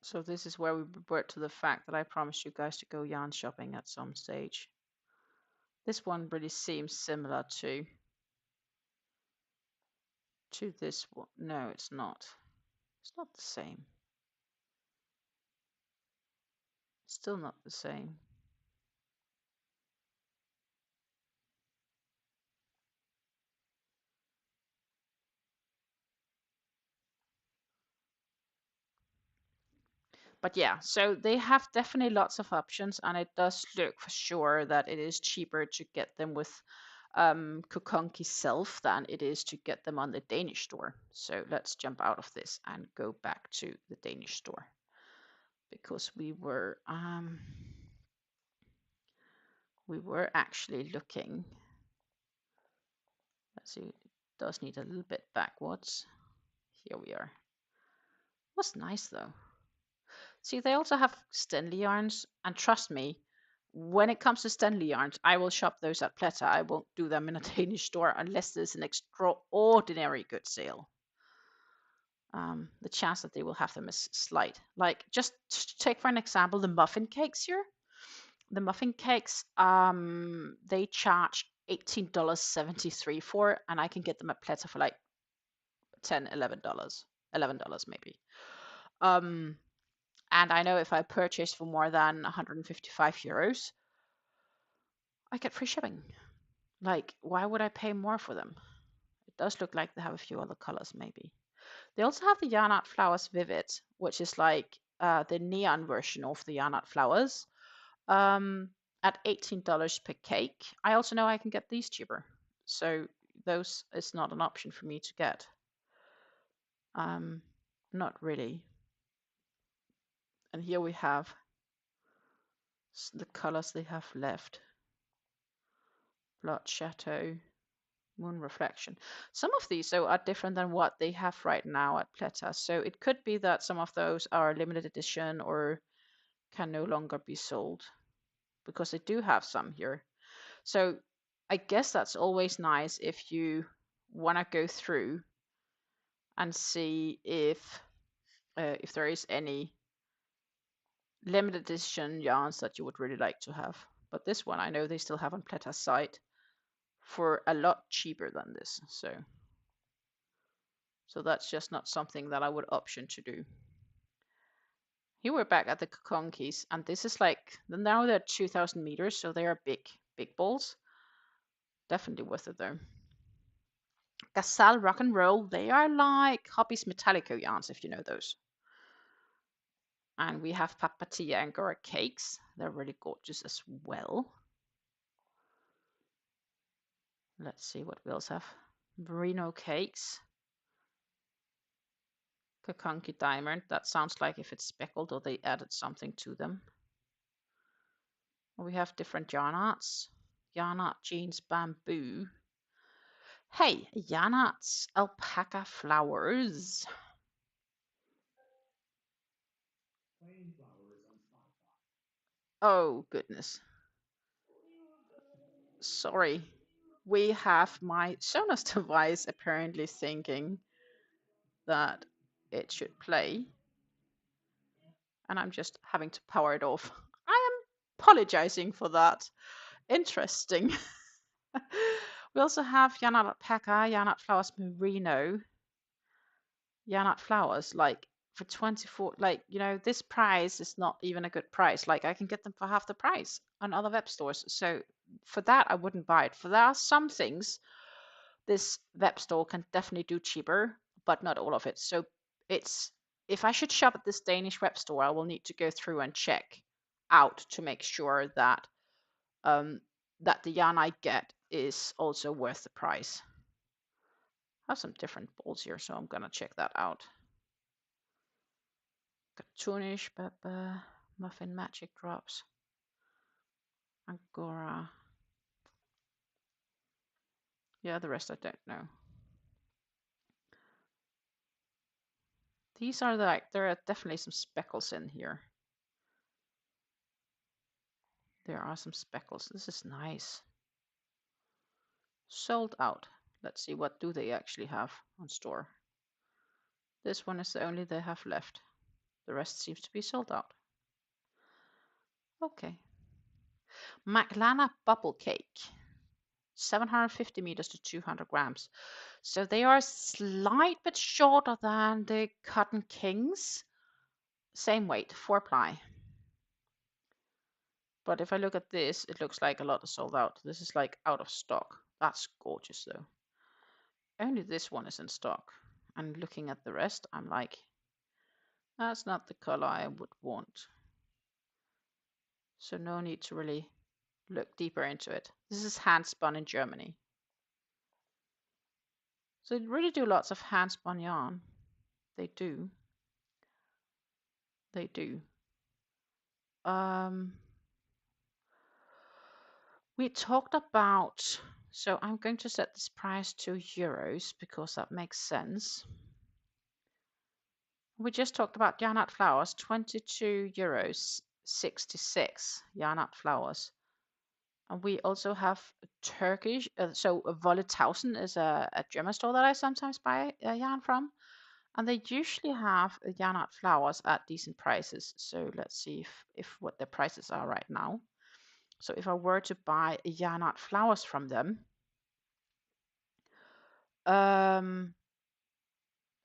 So this is where we revert to the fact that I promised you guys to go yarn shopping at some stage. This one really seems similar to this one. No, it's not. It's not the same. Still not the same. But yeah, so they have definitely lots of options, and it does look for sure that it is cheaper to get them with Kokonki Self than it is to get them on the Danish store. So let's jump out of this and go back to the Danish store, because we were actually looking. Let's see, it does need a little bit backwards. Here we are. Was nice though. See, they also have Stanley yarns, and trust me, when it comes to Stanley yarns, I will shop those at Pletta. I won't do them in a Danish store unless there's an extraordinary good sale. The chance that they will have them is slight. Like, just take for an example the muffin cakes here. The muffin cakes, they charge $18.73 for, and I can get them at Pletta for like $10, $11 maybe. And I know if I purchase for more than 155 euros, I get free shipping. Like, why would I pay more for them? It does look like they have a few other colors, maybe. They also have the Yarn Art Flowers Vivid, which is like the neon version of the Yarn Art Flowers, at $18 per cake. I also know I can get these cheaper, so those is not an option for me to get. Not really. And here we have the colors they have left. Blood Chateau, Moon Reflection. Some of these, though, are different than what they have right now at Pletta. So it could be that some of those are limited edition or can no longer be sold, because they do have some here. So I guess that's always nice if you want to go through and see if there is any limited edition yarns that you would really like to have. But this one I know they still have on Pleta's site for a lot cheaper than this. So that's just not something that I would option to do. Here we're back at the Kokonkis, and this is like, now they're 2,000 meters, so they are big balls. Definitely worth it though. Gazelle Rock and Roll, they are like Hobbii's Metallico yarns, if you know those. And we have Papatilla Angora cakes. They're really gorgeous as well. Let's see what we else have. Merino cakes. Kokonki Diamond. That sounds like if it's speckled or they added something to them. We have different yarn arts. Yarn art jeans bamboo. Hey, yarn arts alpaca flowers. Oh goodness. Sorry. We have my Sonos device apparently thinking that it should play, and I'm just having to power it off. I am apologizing for that. Interesting. We also have Yarn Alpaca, Yarn Flowers Merino, Yarn Flowers, like for 24, like, you know, this price is not even a good price. Like, I can get them for half the price on other web stores. So for that, I wouldn't buy it. For there are some things this web store can definitely do cheaper, but not all of it. So it's, if I should shop at this Danish web store, I will need to go through and check out to make sure that that the yarn I get is also worth the price. I have some different balls here, so I'm gonna check that out. Cartoonish, Pepper, Muffin Magic Drops, Angora. Yeah, the rest I don't know. These are like, there are definitely some speckles in here. There are some speckles. This is nice. Sold out. Let's see, what do they actually have on store? This one is the only they have left. The rest seems to be sold out. Okay. Maclana Bubble Cake. 750 meters to 200 grams. So they are slight bit shorter than the Cotton Kings. Same weight, 4-ply. But if I look at this, it looks like a lot is sold out. This is like out of stock. That's gorgeous though. Only this one is in stock. And looking at the rest, I'm like, that's not the color I would want. So no need to really look deeper into it. This is hand spun in Germany. So they really do lots of hand spun yarn. They do. They do. We talked about, so I'm going to set this price to euros because that makes sense. We just talked about yarn art flowers, 22 euros, 66 yarn art flowers. And we also have Turkish, so Wollethausen is a German store that I sometimes buy yarn from. And they usually have yarn art flowers at decent prices. So let's see if what their prices are right now. So if I were to buy yarn art flowers from them,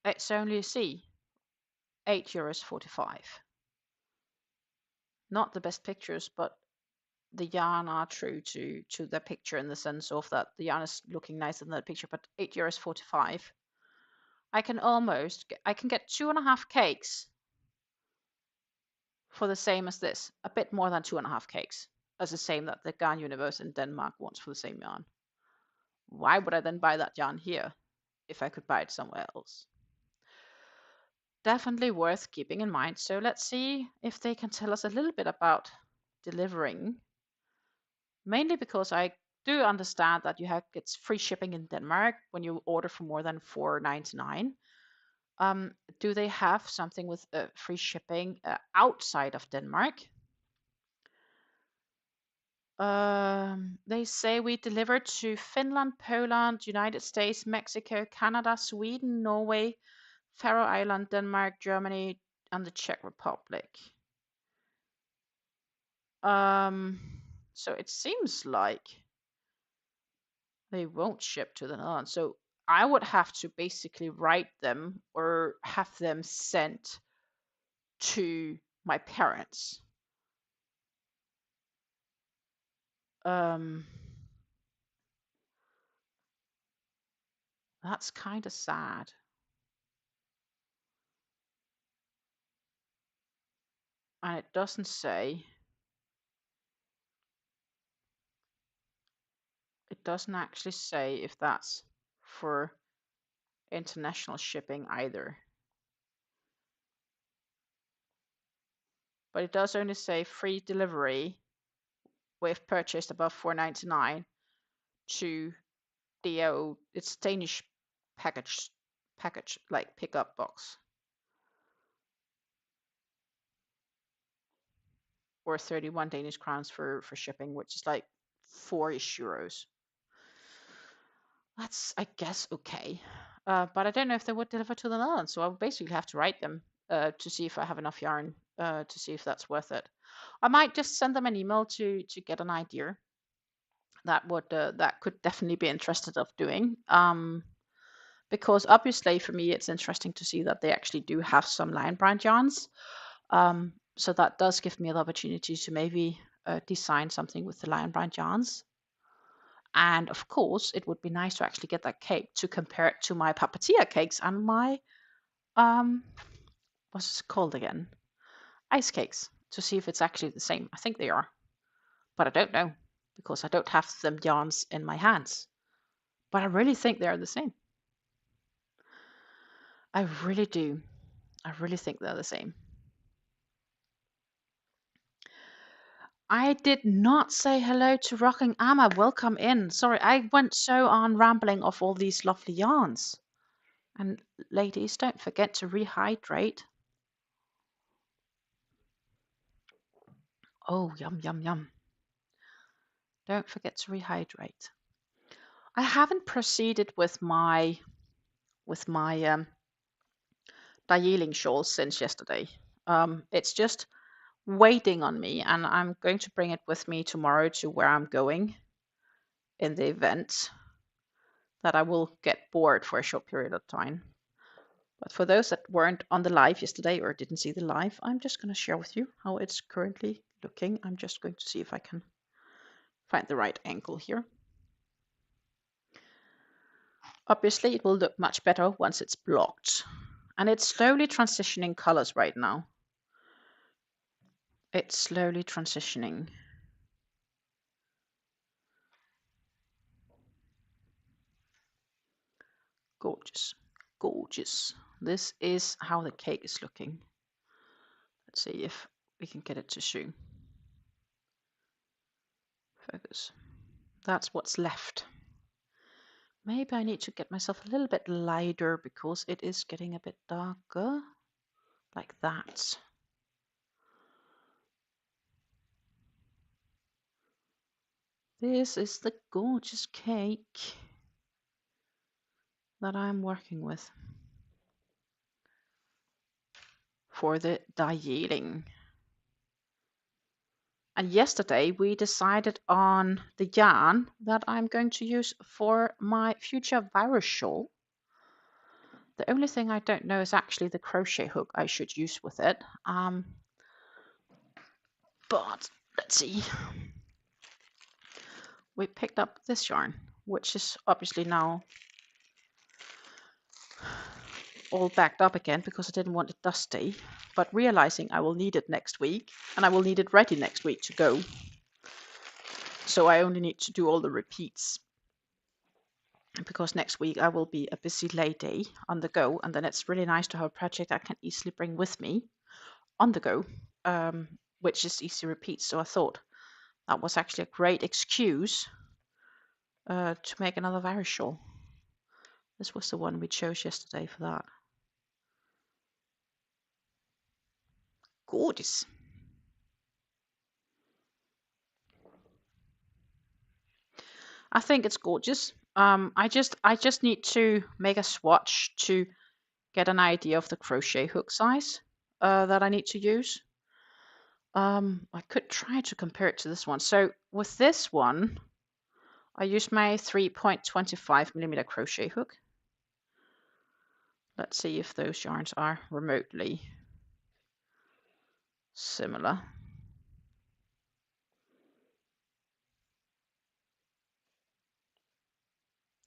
it's only, see, €8.45. Not the best pictures, but the yarn are true to the picture in the sense of that the yarn is looking nicer than that picture, but €8.45. I can get 2.5 cakes for the same as this, a bit more than 2.5 cakes, as the same that the Garn Universe in Denmark wants for the same yarn. Why would I then buy that yarn here if I could buy it somewhere else? Definitely worth keeping in mind. So let's see if they can tell us a little bit about delivering. Mainly because I do understand that it's free shipping in Denmark when you order for more than $4.99. Do they have something with free shipping outside of Denmark? They say we delivered to Finland, Poland, United States, Mexico, Canada, Sweden, Norway, Faroe Island, Denmark, Germany, and the Czech Republic. So it seems like they won't ship to the Netherlands. So I would have to basically write them or have them sent to my parents. That's kind of sad. And it doesn't say, it doesn't actually say if that's for international shipping either. But it does only say free delivery with purchased above $4.99 to DO. It's Danish package like pickup box. Or 31 Danish crowns for shipping, which is like 4-ish euros. That's, I guess, okay. But I don't know if they would deliver to the Netherlands, so I would basically have to write them to see if I have enough yarn to see if that's worth it. I might just send them an email to get an idea. That could definitely be interested of doing. Because obviously for me it's interesting to see that they actually do have some line brand yarns. So that does give me the opportunity to maybe design something with the lion brand yarns. And of course, it would be nice to actually get that cake to compare it to my papatia cakes and my, what's it called again? Ice cakes, to see if it's actually the same. I think they are, but I don't know because I don't have them yarns in my hands. But I really think they are the same. I really do. I really think they're the same. I did not say hello to Rocking Amma. Welcome in. Sorry, I went so on rambling of all these lovely yarns. And ladies, don't forget to rehydrate. Oh, yum, yum, yum. Don't forget to rehydrate. I haven't proceeded with my Darjeeling shawl since yesterday. It's just waiting on me, and I'm going to bring it with me tomorrow to where I'm going in the event that I will get bored for a short period of time. But for those that weren't on the live yesterday or didn't see the live, I'm just going to share with you how it's currently looking. I'm just going to see if I can find the right angle here. Obviously, it will look much better once it's blocked. And it's slowly transitioning colors right now. It's slowly transitioning. Gorgeous, gorgeous. This is how the cake is looking. Let's see if we can get it to show. Focus. That's what's left. Maybe I need to get myself a little bit lighter because it is getting a bit darker. Like that. This is the gorgeous cake that I'm working with for the Darjeeling. And yesterday we decided on the yarn that I'm going to use for my future virus shawl. The only thing I don't know is actually the crochet hook I should use with it. But let's see. We picked up this yarn, which is obviously now all backed up again because I didn't want it dusty, but realizing I will need it next week and I will need it ready next week to go. So I only need to do all the repeats because next week I will be a busy lady on the go, and then it's really nice to have a project I can easily bring with me on the go, which is easy repeats. So I thought that was actually a great excuse to make another virus shawl. This was the one we chose yesterday for that. Gorgeous. I think it's gorgeous. I just need to make a swatch to get an idea of the crochet hook size that I need to use. I could try to compare it to this one. So with this one, I use my 3.25 millimeter crochet hook. Let's see if those yarns are remotely similar.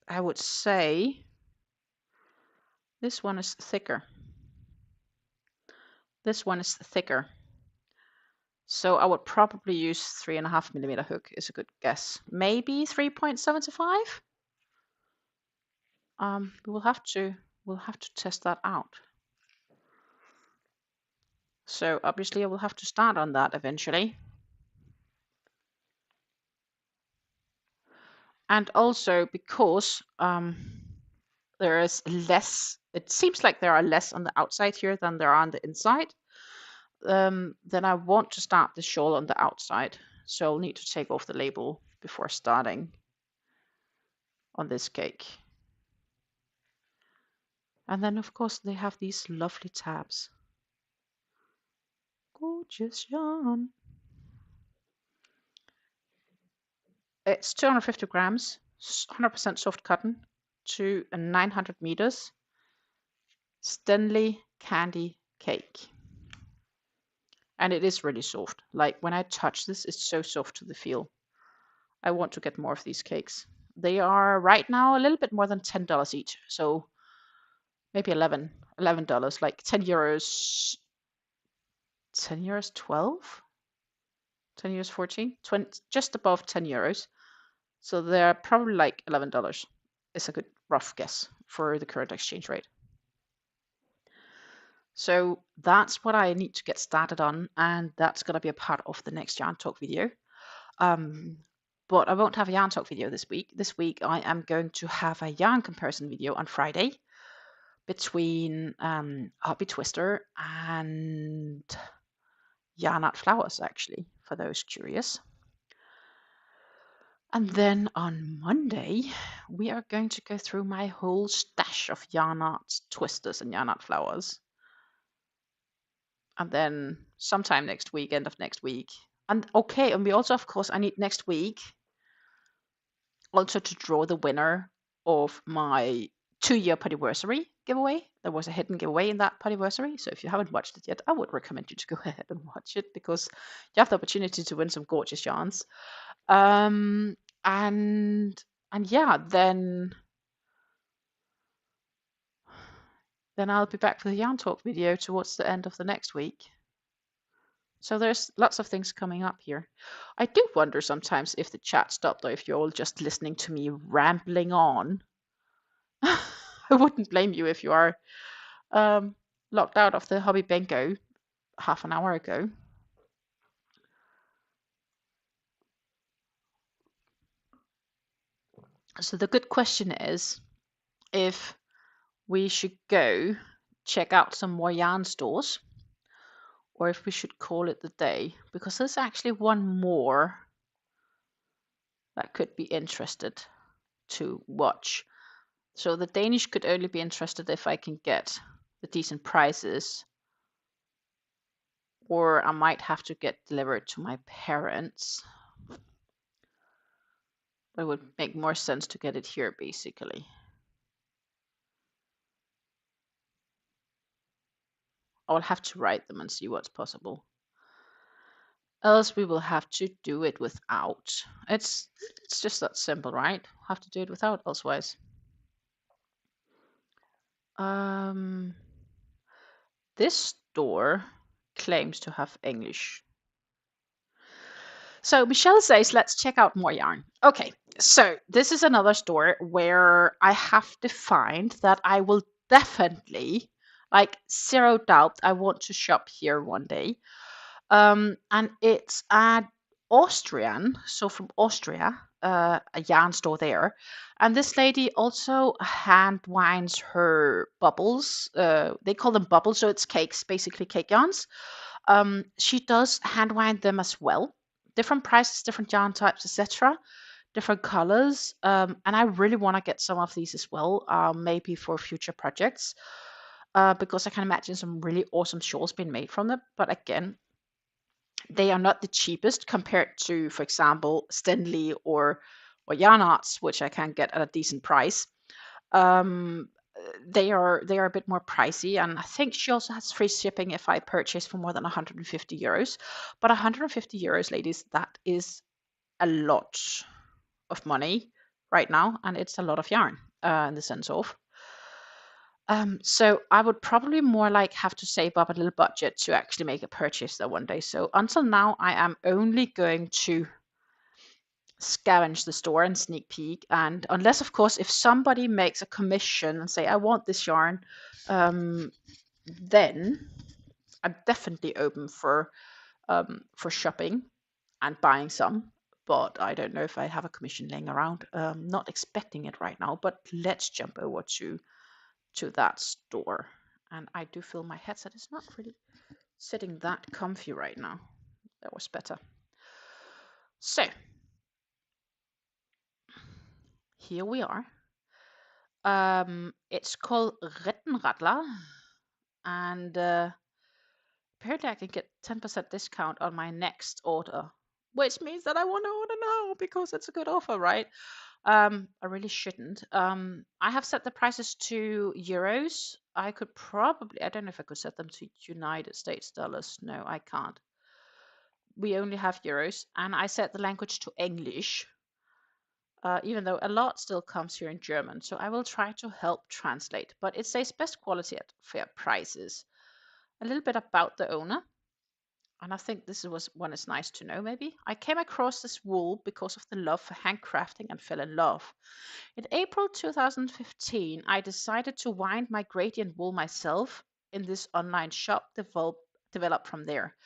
I would say this one is thicker. This one is thicker. So I would probably use 3.5 millimeter hook is a good guess. Maybe 3.75. We'll have to test that out. So obviously I will have to start on that eventually. And also because there is less, it seems like there are less on the outside here than there are on the inside. Then I want to start the shawl on the outside. So I'll need to take off the label before starting on this cake. And then of course they have these lovely tabs. Gorgeous yarn. It's 250 grams, 100% soft cotton to 900 meters. Stanley candy cake. And it is really soft. Like when I touch this, it's so soft to the feel. I want to get more of these cakes. They are right now a little bit more than $10 each. So maybe $11, like 10 euros, 10 euros, 12, 10 euros, 14, 20, just above 10 euros. So they're probably like $11. It's a good rough guess for the current exchange rate. So that's what I need to get started on, and that's going to be a part of the next Yarn Talk video. But I won't have a Yarn Talk video this week. This week I am going to have a yarn comparison video on Friday between Hobbii Twister and Yarn Art Flowers, actually, for those curious. And then on Monday, we are going to go through my whole stash of Yarn Art Twisters and Yarn Art Flowers. And then sometime next week, end of next week. And okay, and we also, of course, I need next week also to draw the winner of my 2-year podiversary giveaway. There was a hidden giveaway in that podiversary. So if you haven't watched it yet, I would recommend you to go ahead and watch it because you have the opportunity to win some gorgeous yarns. And yeah, then I'll be back for the Yarn Talk video towards the end of the next week. So there's lots of things coming up here. I do wonder sometimes if the chat stopped or if you're all just listening to me rambling on. I wouldn't blame you if you are locked out of the Hobbii Bingo half an hour ago. So the good question is if we should go check out some more yarn stores or if we should call it the day, because there's actually one more that could be interested to watch. So the Danish could only be interested if I can get the decent prices, or I might have to get delivered to my parents. It would make more sense to get it here, basically. I will have to write them and see what's possible. Else we will have to do it without. It's just that simple, right? Have to do it without, elsewise. This store claims to have English. So Michelle says, let's check out more yarn. Okay, so this is another store where I have defined that I will definitely, like zero doubt, I want to shop here one day. And it's an Austrian, so from Austria, a yarn store there. And this lady also hand winds her bubbles. They call them bubbles, so it's cakes, basically cake yarns. She does hand wind them as well. Different prices, different yarn types, etc. different colors. And I really want to get some of these as well, maybe for future projects, because I can imagine some really awesome shawls being made from them. But again, they are not the cheapest compared to, for example, Stenley or Yarn Arts, which I can get at a decent price. Um, they are a bit more pricey, and I think she also has free shipping if I purchase for more than 150 euros. But 150 euros, ladies, that is a lot of money right now, and it's a lot of yarn in the sense of. So I would probably more like have to save up a little budget to actually make a purchase there one day. So until now, I am only going to scavenge the store and sneak peek. And unless, of course, if somebody makes a commission and say, I want this yarn, then I'm definitely open for shopping and buying some. But I don't know if I have a commission laying around. Not expecting it right now, but let's jump over to that store. And I do feel my headset is not really sitting that comfy right now. That was better. So here we are. It's called Rettenradler, and apparently I can get 10% discount on my next order, which means that I want to order now because it's a good offer, right? I really shouldn't. I have set the prices to euros. I could probably, I don't know if I could set them to United States dollars. No, I can't. We only have euros, and I set the language to English, even though a lot still comes here in German. So I will try to help translate, but it says best quality at fair prices. A little bit about the owner. And I think this was one is nice to know, maybe. I came across this wool because of the love for handcrafting and fell in love. In April 2015, I decided to wind my gradient wool myself in this online shop developed from there.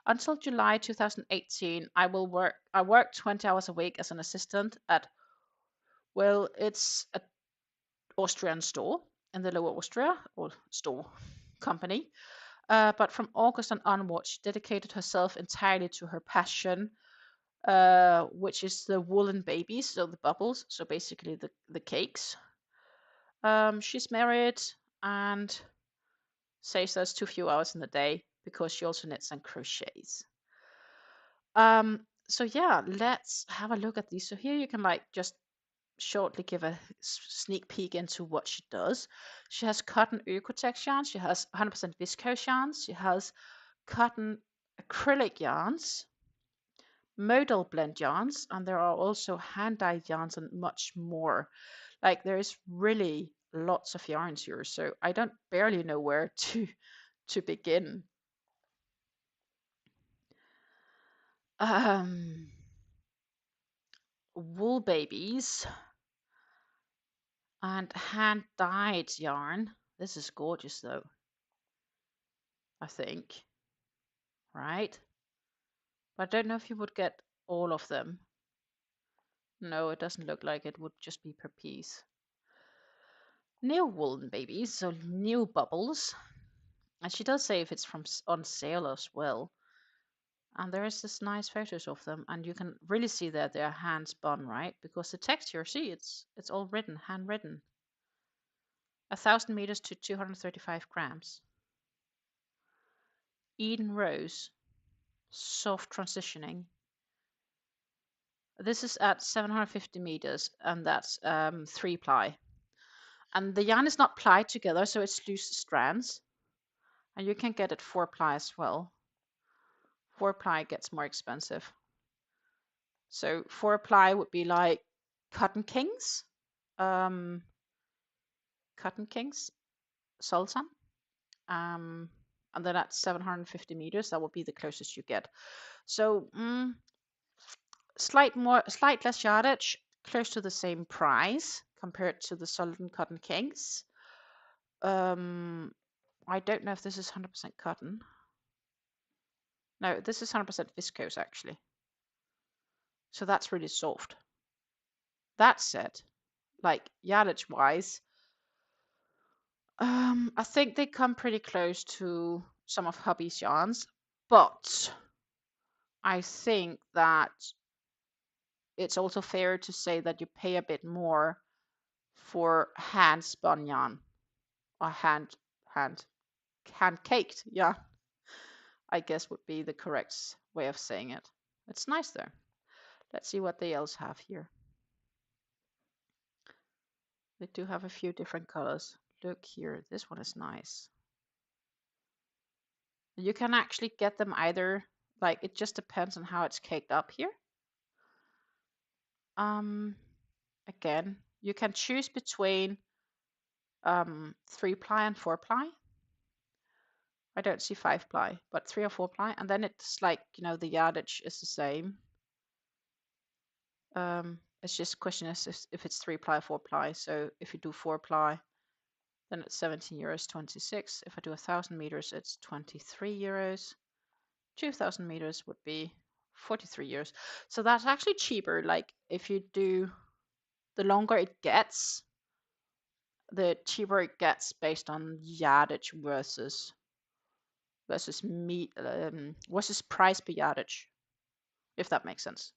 Until July 2018, I worked 20 hours a week as an assistant at, well, it's an Austrian store in the Lower Austria, or store company. But from August and onwards, she dedicated herself entirely to her passion, which is the woolen babies, so the bubbles, so basically the cakes. She's married and says there's too few hours in the day because she also knits and crochets. So yeah, let's have a look at these. So here you can like just shortly give a sneak peek into what she does. She has cotton Oeko-Tex yarns, she has 100% viscose yarns, she has cotton acrylic yarns, modal blend yarns, and there are also hand dyed yarns and much more. Like there is really lots of yarns here, so I don't barely know where to begin. Um, Wool babies and hand dyed yarn. This is gorgeous though, I think, right? But I don't know if you would get all of them. No, it doesn't look like it would just be per piece. New woolen babies, so new bubbles. And she does say if it's from on sale as well. And there is this nice photos of them, and you can really see that they're hand spun, right? Because the texture, see, it's all written, handwritten. 1,000 meters to 235 grams. Eden Rose, soft transitioning. This is at 750 meters, and that's 3-ply. And the yarn is not plied together, so it's loose strands. And you can get it 4-ply as well. 4-ply gets more expensive. So 4-ply would be like Cotton Kings, Cotton Kings, Sultan. And then at 750 meters, that would be the closest you get. So slight less yardage, close to the same price compared to the Sultan Cotton Kings. I don't know if this is 100% cotton. No, this is 100% viscose actually. So that's really soft. That said, like yardage wise, I think they come pretty close to some of Hobbie's yarns, but I think that it's also fair to say that you pay a bit more for hand spun yarn or hand hand caked yarn, I guess would be the correct way of saying it. It's nice though. Let's see what they else have here. They do have a few different colors. Look here, this one is nice. You can actually get them either, like it just depends on how it's caked up here. Again, you can choose between 3-ply and 4-ply. I don't see 5-ply, but 3 or 4-ply, and then it's like, you know, the yardage is the same. It's just a question is if it's 3-ply or 4-ply. So if you do 4-ply, then it's 17 euros 26. If I do 1,000 meters, it's 23 euros. 2,000 meters would be 43 euros. So that's actually cheaper. Like if you do, the longer it gets, the cheaper it gets based on yardage versus price per yardage, if that makes sense.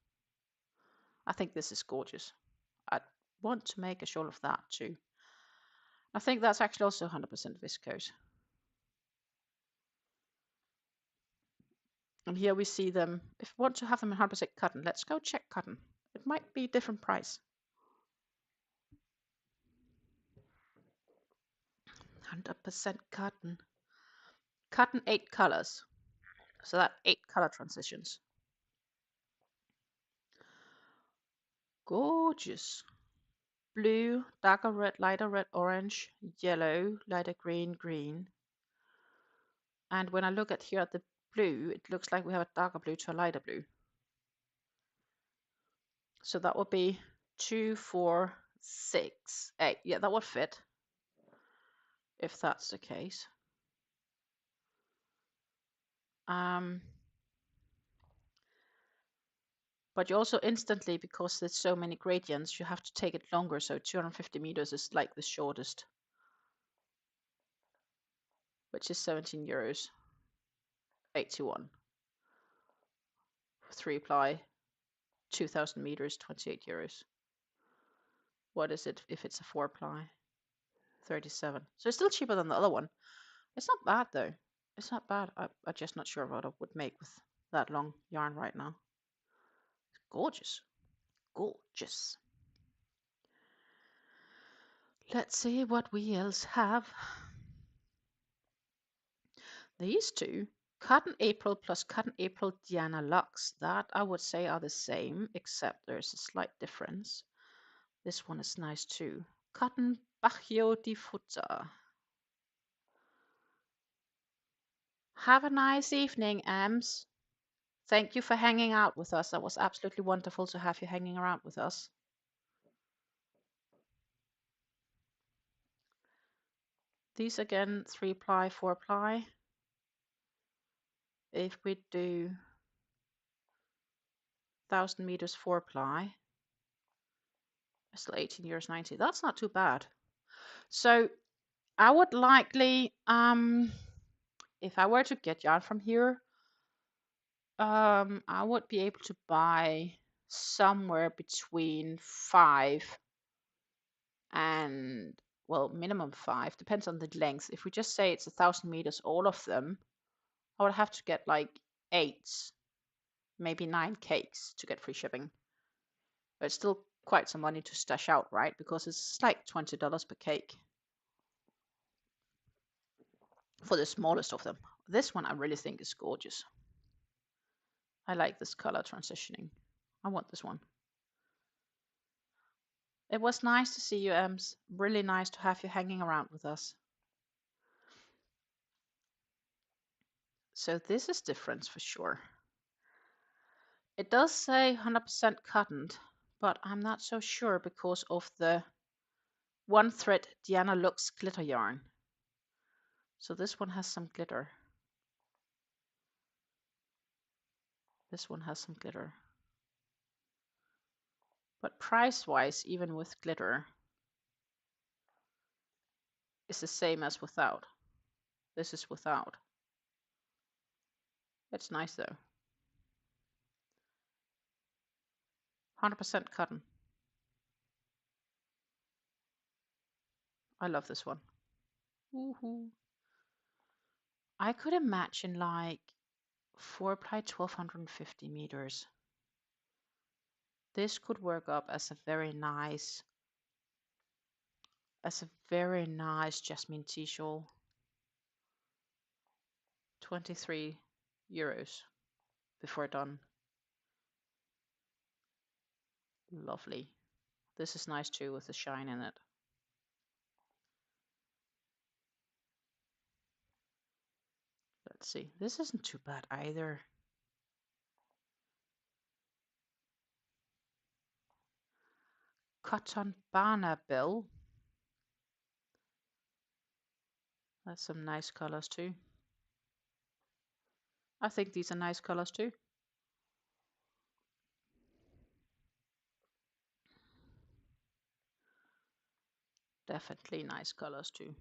I think this is gorgeous. I want to make a shawl of that too. I think that's actually also 100% viscose. And here we see them. If we want to have them 100% cotton, let's go check cotton. It might be a different price. 100% cotton. Cotton 8 colors. So that 8 color transitions. Gorgeous. Blue, darker red, orange, yellow, lighter green, green. And when I look at here at the blue, it looks like we have a darker blue to a lighter blue. So that would be 2, 4, 6, 8. Yeah, that would fit if that's the case. But you also instantly, because there's so many gradients, you have to take it longer. So 250 meters is like the shortest, which is 17 euros 81. 3-ply, 2,000 meters, 28 euros. What is it if it's a 4-ply? 37. So it's still cheaper than the other one. It's not bad though. It's not bad. I'm just not sure what I would make with that long yarn right now. It's gorgeous. Gorgeous. Let's see what we else have. These two, Cotton April plus Cotton April Diana Lux, that I would say are the same, except there's a slight difference. This one is nice too. Cotton Bacchio di Futter. Have a nice evening, Ams. Thank you for hanging out with us. That was absolutely wonderful to have you hanging around with us. These again, 3-ply, 4-ply. If we do 1,000 meters 4-ply, still 18 euros 90. That's not too bad. So I would likely, if I were to get yarn from here, I would be able to buy somewhere between 5 and, well, minimum 5, depends on the length. If we just say it's 1,000 meters, all of them, I would have to get like 8, maybe 9 cakes to get free shipping. But it's still quite some money to stash out, right? Because it's like $20 per cake for the smallest of them. This one I really think is gorgeous. I like this color transitioning. I want this one. It was nice to see you, Ems. Really nice to have you hanging around with us. So this is different for sure. It does say 100% cotton, but I'm not so sure because of the one thread Diana Lux glitter yarn. So this one has some glitter. This one has some glitter. But price-wise, even with glitter, it's the same as without. This is without. It's nice though. 100% cotton. I love this one. Woohoo. I could imagine like 4-ply 1250 meters. This could work up as a very nice jasmine tea shawl. 23 euros before done. Lovely. This is nice too with the shine in it. Let's see. This isn't too bad either. Cotton Banner Bill. That's some nice colors too. I think these are nice colors too. Definitely nice colors too.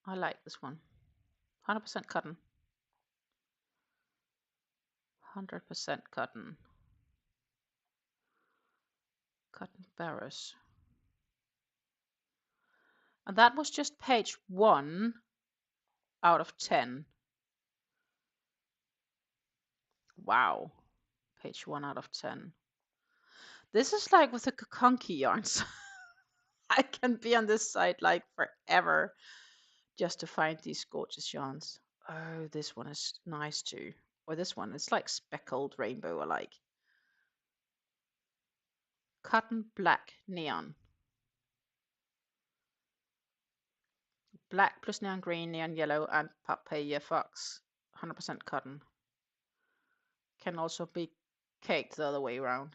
I like this one. 100% cotton. 100% cotton. Cotton Barrows. And that was just page 1 out of 10. Wow. Page 1 out of 10. This is like with the Kakonki yarns. I can be on this site like forever just to find these gorgeous yarns. Oh, this one is nice too. Or this one, it's like speckled rainbow alike. Cotton Black Neon. Black plus neon green, neon yellow, and papaya fox. 100% cotton. Can also be caked the other way around.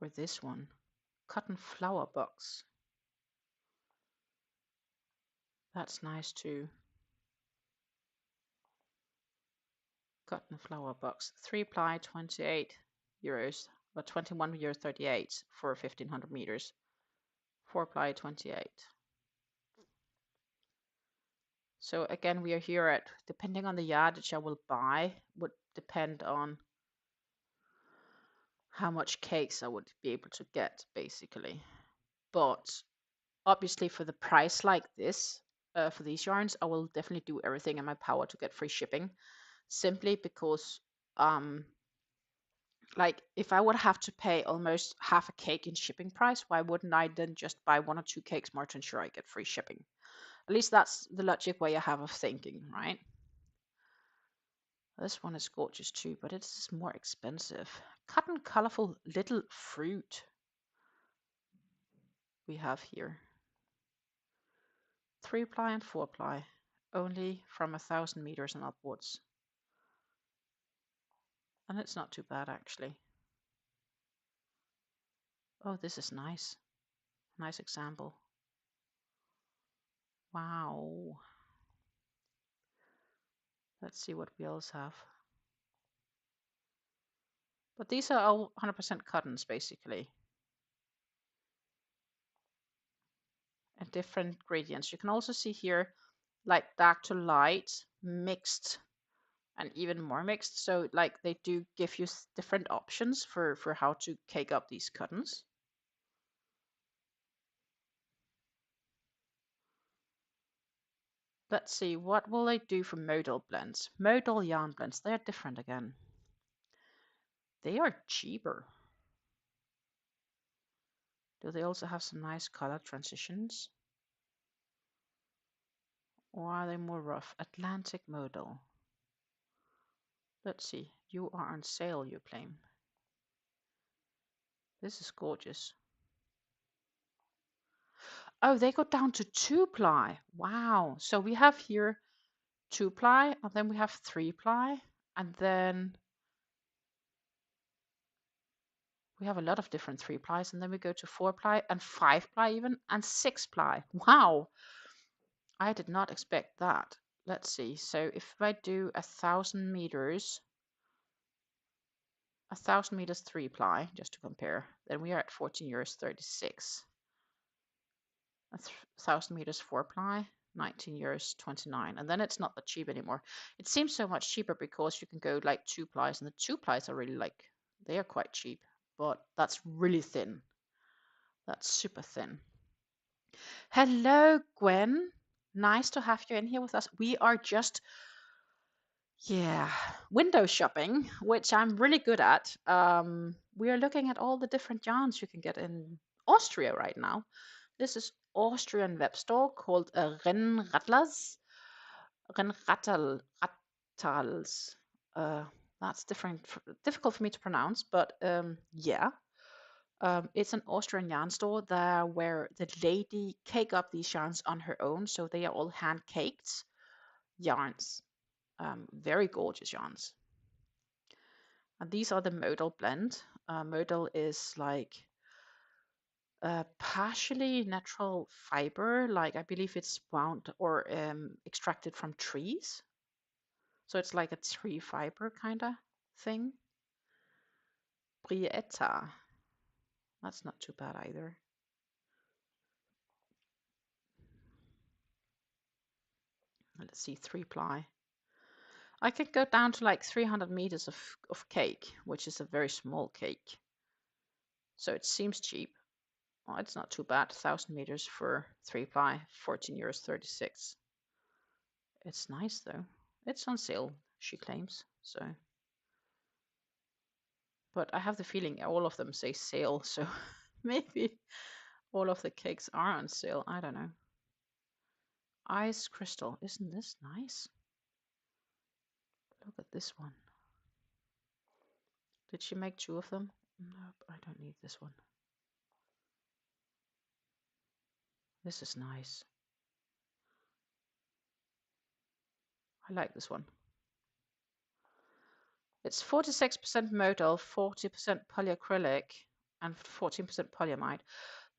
Or this one. Cotton Flower Box. That's nice too. Cotton Flower Box. 3-ply, 28 euros. But 21 euro 38 for 1500 meters. 4-ply, 28. So again, we are here at, depending on the yardage I will buy, would depend on how much cakes I would be able to get, basically. But obviously for the price like this, for these yarns, I will definitely do everything in my power to get free shipping, simply because like if I would have to pay almost half a cake in shipping price, why wouldn't I then just buy 1 or 2 cakes more to ensure I get free shipping? At least that's the logic way I have of thinking, right? This one is gorgeous too, but it's more expensive. Cotton Colorful Little Fruit we have here. 3-ply and 4-ply, only from 1,000 meters and upwards. And it's not too bad actually. Oh, this is nice. Nice example. Wow. Let's see what we else have. But these are all 100% cottons basically. And different gradients. You can also see here like dark to light, mixed, and even more mixed. So like they do give you different options for how to cake up these cottons. Let's see, what will they do for modal blends? Modal yarn blends, they're different again. They are cheaper. Do they also have some nice color transitions? Or are they more rough? Atlantic modal. Let's see, you are on sale, you claim. This is gorgeous. Oh, they go down to 2-ply. Wow. So we have here 2-ply, and then we have 3-ply, and then we have a lot of different 3-plies, and then we go to 4-ply and 5-ply even, and 6-ply. Wow. I did not expect that. Let's see. So if I do 1,000 meters, 1,000 meters 3-ply, just to compare, then we are at 14 euros 36. 1,000 meters 4-ply. 19 euros 29, and then it's not that cheap anymore. It seems so much cheaper because you can go like 2 plies, and the 2 plies are really like, they are quite cheap, but that's really thin. That's super thin. Hello, Gwen. Nice to have you in here with us. We are just, yeah, window shopping, which I'm really good at. We are looking at all the different yarns you can get in Austria right now. This is Austrian web store called Rennrattlers. Rattals. That's difficult for me to pronounce, but yeah. It's an Austrian yarn store there where the lady cake up these yarns on her own, so they are all hand caked yarns. Very gorgeous yarns. And these are the modal blend. Modal is like partially natural fiber, like I believe it's wound or extracted from trees. So it's like a tree fiber kind of thing. Brietta. That's not too bad either. Let's see, 3-ply. I could go down to like 300 meters of cake, which is a very small cake. So it seems cheap. Oh, it's not too bad. 1,000 meters for 3-ply, 14 euros 36. It's nice though. It's on sale, she claims. So, but I have the feeling all of them say sale, so maybe all of the cakes are on sale. I don't know. Ice crystal, isn't this nice? Look at this one. Did she make 2 of them? Nope, I don't need this one. This is nice. I like this one. It's 46% modal, 40% polyacrylic, and 14% polyamide.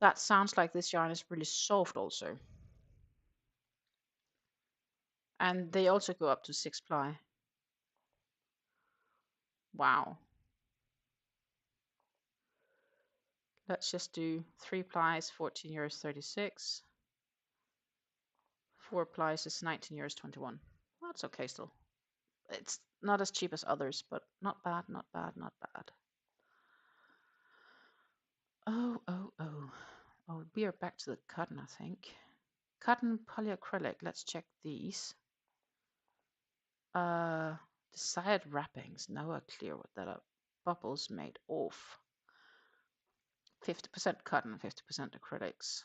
That sounds like this yarn is really soft also. And they also go up to 6-ply. Wow. Let's just do 3 plies, 14 euros 36. 4 plies is 19 euros 21. That's okay still. It's not as cheap as others, but not bad, not bad, not bad. Oh, oh, oh. Oh, we are back to the cotton, I think. Cotton polyacrylic, let's check these. Desired wrappings, now clear what that are. Bubbles made of 50% cotton, 50% acrylics.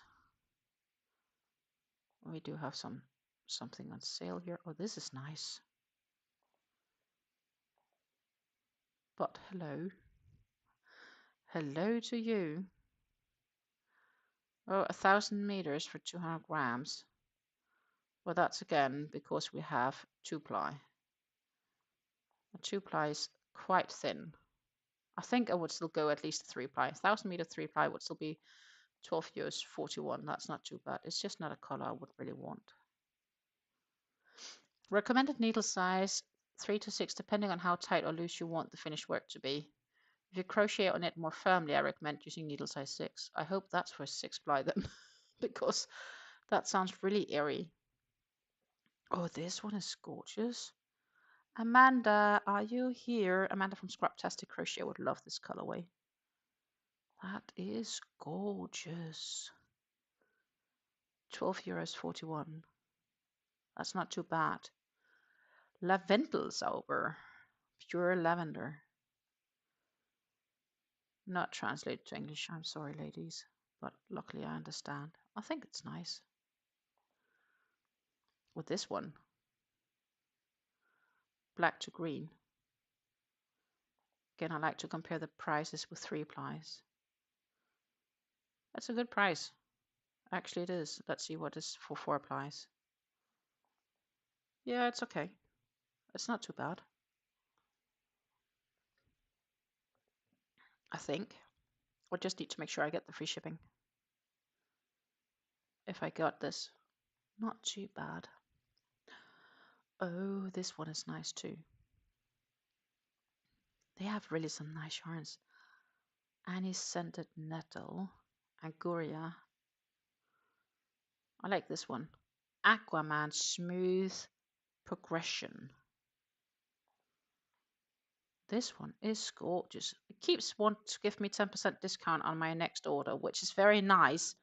We do have something on sale here. Oh, this is nice. But hello. Hello to you. Oh, 1,000 meters for 200 grams. Well, that's again because we have 2-ply. A 2-ply is quite thin. I think I would still go at least 3-ply. 1,000 meter 3-ply would still be 12 euros 41. That's not too bad. It's just not a color I would really want. Recommended needle size 3 to 6, depending on how tight or loose you want the finished work to be. If you crochet or knit more firmly, I recommend using needle size 6. I hope that's for 6-ply then, because that sounds really airy. Oh, this one is gorgeous. Amanda, are you here? Amanda from Scraptastic Crochet would love this colorway. That is gorgeous. 12 euros 41. That's not too bad. Lavendelsauber. Pure lavender. Not translated to English. I'm sorry, ladies. But luckily I understand. I think it's nice. With this one. Black to green. Again, I like to compare the prices with 3-plies. That's a good price. Actually, it is. Let's see what is for 4-plies. Yeah, it's okay. It's not too bad. I think. I just need to make sure I get the free shipping. If I got this. Not too bad. Oh, this one is nice too. They have really some nice yarns. Annie Scented Nettle. Anguria. I like this one. Aquaman Smooth Progression. This one is gorgeous. It keeps wanting to give me 10% discount on my next order, which is very nice,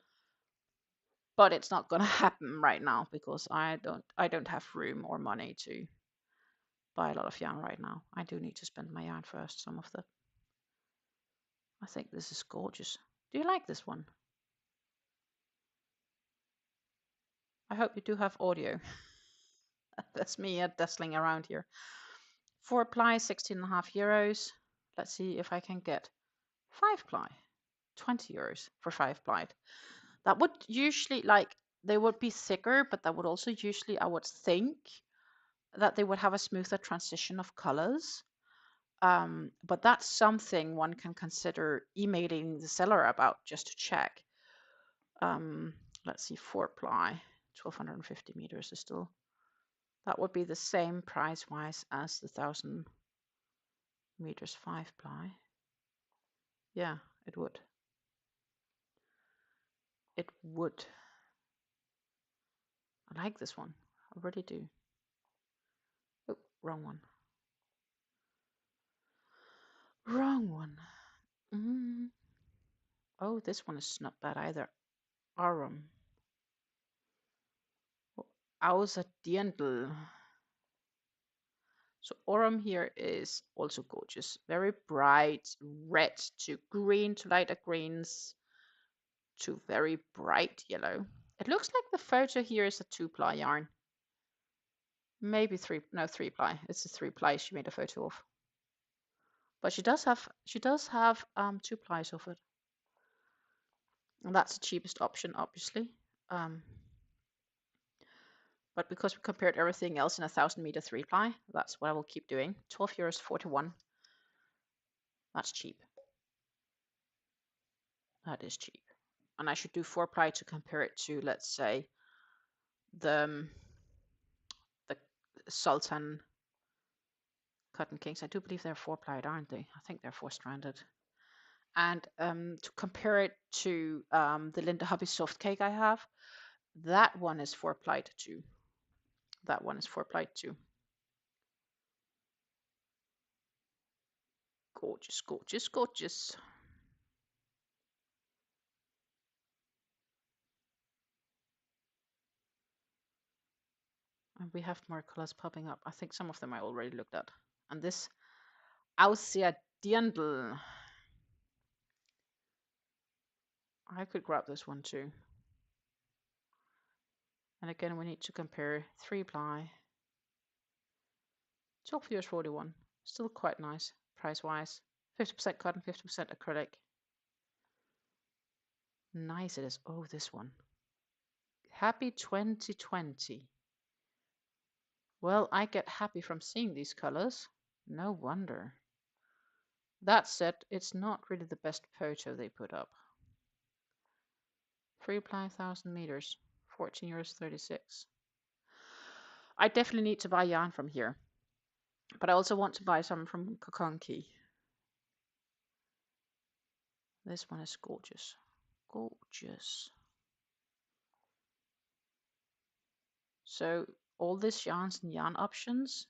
but it's not going to happen right now because I don't have room or money to buy a lot of yarn right now. I do need to spend my yarn first, some of the. I think this is gorgeous. Do you like this one? I hope you do have audio. That's me dustling around here. 4-ply, 16.5 euros. Let's see if I can get 5-ply, 20 euros for 5-ply. That would usually, like, they would be thicker, but that would also usually, I would think, that they would have a smoother transition of colors. But that's something one can consider emailing the seller about just to check. Let's see, 4-ply, 1250 meters is still. That would be the same price-wise as the 1000 meters 5-ply. Yeah, it would. It would. I like this one. I really do. Oh, wrong one. Wrong one. Oh, this one is not bad either. Arum. Außer Dirndl. So Aurum here is also gorgeous. Very bright red to green to lighter greens to very bright yellow. It looks like the photo here is a 2-ply yarn. Maybe 3-ply. It's a 3-ply she made a photo of. But she does have 2 plies of it. And that's the cheapest option, obviously. But because we compared everything else in a 1000 meter 3-ply, that's what I will keep doing. 12 euros 41. That's cheap. That is cheap. And I should do 4-ply to compare it to, let's say, the Sultan Cotton Kings. I do believe they're 4-plied, aren't they? I think they're 4-stranded. And to compare it to the Linda Hobbii soft cake I have, that one is 4-plied too. That one is 4-plied too. Gorgeous, gorgeous, gorgeous. And we have more colors popping up. I think some of them I already looked at. And this Außer Dirndl. I could grab this one too. And again, we need to compare 3-ply. 12 euros 41. Still quite nice price-wise. 50% cotton, 50% acrylic. Nice it is. Oh, this one. Happy 2020. Well, I get happy from seeing these colors. No wonder. That said, it's not really the best photo they put up. 3-ply 1000 meters. 14 euros 36. I definitely need to buy yarn from here. But I also want to buy some from Kokonki. This one is gorgeous. Gorgeous. So all these yarns and yarn options,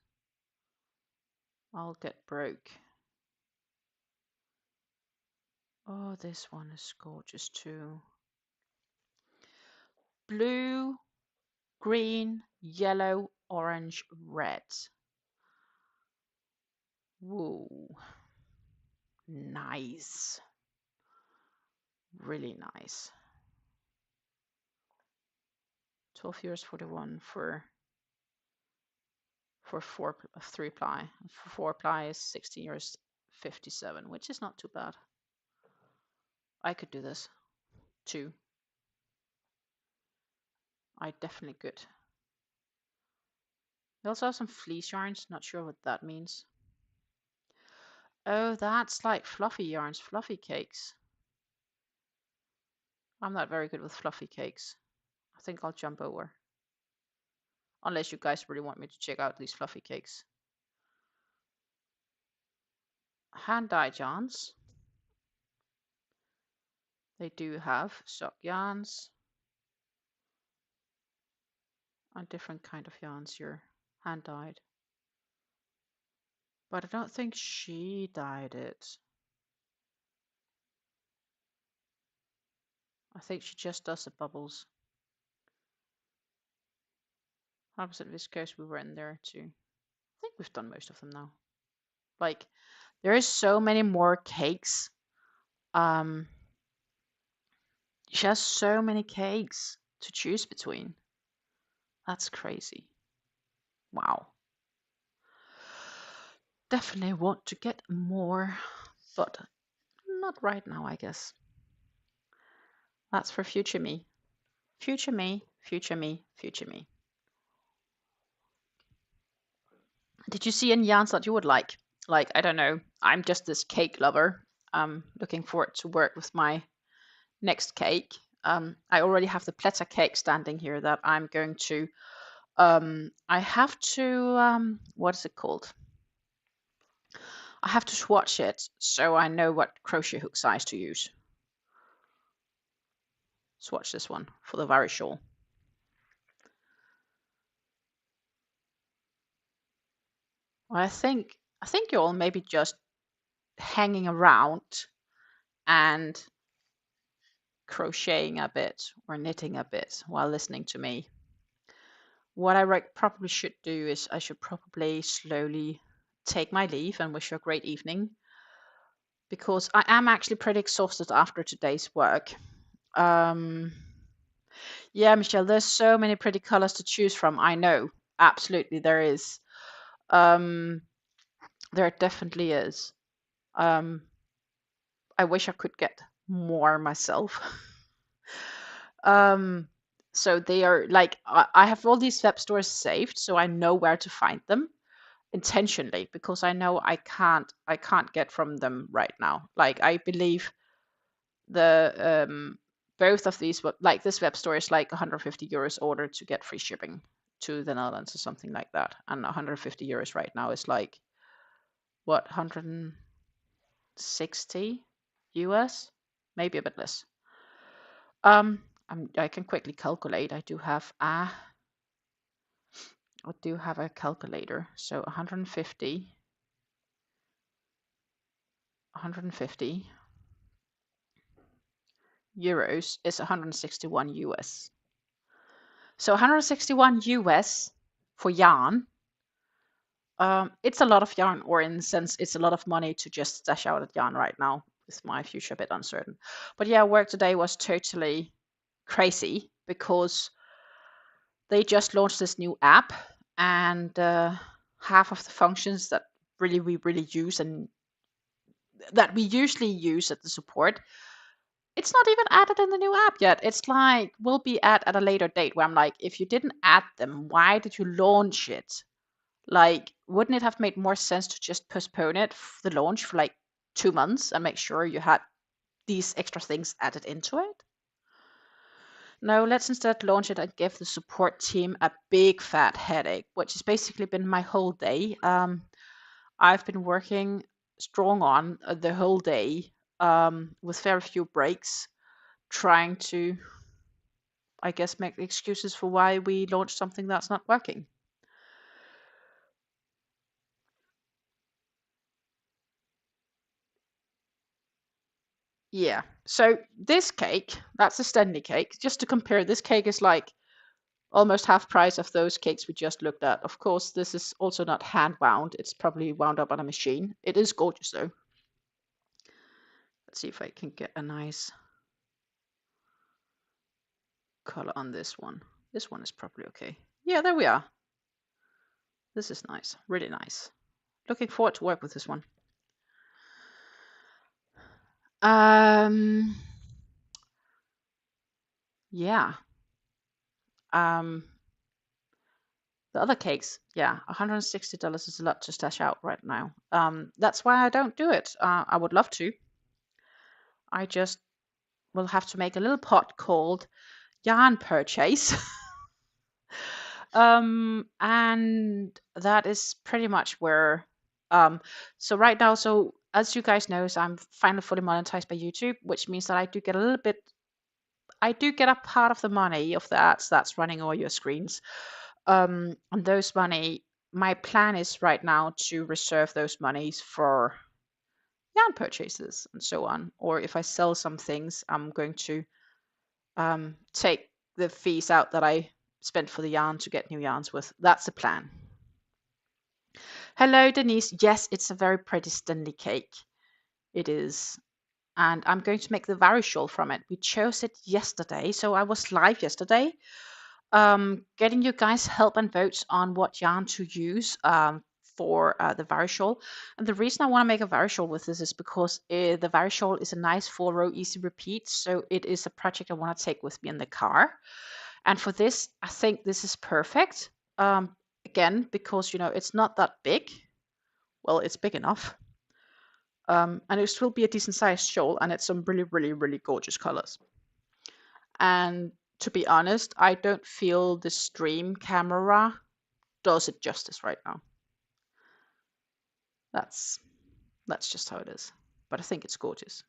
I'll get broke. Oh, this one is gorgeous too. Blue, green, yellow, orange, red. Whoa. Nice. Really nice. 12 euros 41 for 3-ply. For 4-ply is 16 euros 57, which is not too bad. I could do this too. I definitely could. They also have some fleece yarns, not sure what that means. Oh, that's like fluffy yarns, fluffy cakes. I'm not very good with fluffy cakes. I think I'll jump over. Unless you guys really want me to check out these fluffy cakes. Hand-dyed yarns. They do have sock yarns. A different kind of yarns here, hand dyed. But I don't think she dyed it. I think she just does the bubbles. 100% viscose, we were in there too. I think we've done most of them now. Like, there is so many more cakes. She has so many cakes to choose between. That's crazy. Wow. Definitely want to get more, but not right now, I guess. That's for future me. Future me, future me, future me. Did you see any yarns that you would like? Like, I don't know, I'm just this cake lover. I'm looking forward to work with my next cake. I already have the platter cake standing here that I'm going to, I have to, what is it called? I have to swatch it so I know what crochet hook size to use. Swatch this one for the very shawl. I think you're all maybe just hanging around and crocheting a bit or knitting a bit while listening to me. What I probably should do is I should probably slowly take my leave and wish you a great evening, because I am actually pretty exhausted after today's work. Yeah, Michelle, there's so many pretty colors to choose from. I know, absolutely there is. There definitely is. I wish I could get more myself. So they are like, I have all these web stores saved, so I know where to find them intentionally, because I know I can't get from them right now. Like, I believe the both of these, like this web store is like 150 euros order to get free shipping to the Netherlands or something like that, and 150 euros right now is like what, 160 US, maybe a bit less. I can quickly calculate. I do have a calculator. So 150 euros is 161 US. So 161 US for yarn. It's a lot of yarn, or in a sense, it's a lot of money to just stash out at yarn right now. With my future a bit uncertain. But yeah, work today was totally crazy because they just launched this new app, and half of the functions that we really use and that we usually use at the support, it's not even added in the new app yet. It's like, will be at a later date, where I'm like, if you didn't add them, why did you launch it? Like, wouldn't it have made more sense to just postpone it, the launch, for like 2 months and make sure you had these extra things added into it? No, let's instead launch it and give the support team a big fat headache, which has basically been my whole day. I've been working strong on the whole day, with very few breaks, trying to, I guess, make excuses for why we launched something that's not working. Yeah, so this cake, that's a Stanley cake. Just to compare, this cake is like almost half price of those cakes we just looked at. Of course, this is also not hand wound. It's probably wound up on a machine. It is gorgeous though. Let's see if I can get a nice color on this one. This one is probably okay. Yeah, there we are. This is nice, really nice. Looking forward to work with this one. Yeah. The other cakes, yeah, $160 is a lot to stash out right now. That's why I don't do it. I would love to. I just will have to make a little pot called yarn purchase. And that is pretty much where, so right now, so as you guys know, so I'm finally fully monetized by YouTube, which means that I do get a little bit, I do get a part of the money of the ads that's running over your screens. And those money, my plan is right now to reserve those monies for yarn purchases and so on. Or if I sell some things, I'm going to take the fees out that I spent for the yarn to get new yarns with. That's the plan. Hello, Denise. Yes, it's a very pretty Stanley cake. It is. And I'm going to make the Vary shawl from it. We chose it yesterday, so I was live yesterday, getting you guys help and votes on what yarn to use for the Vary shawl. And the reason I want to make a Vary shawl with this is because the Vary shawl is a nice 4-row easy repeat, so it is a project I want to take with me in the car. And for this, I think this is perfect. Again, because it's not that big. Well, it's big enough. And it will be a decent sized shawl, and it's some really, really, really gorgeous colors. And to be honest, I don't feel the stream camera does it justice right now. That's just how it is. But I think it's gorgeous.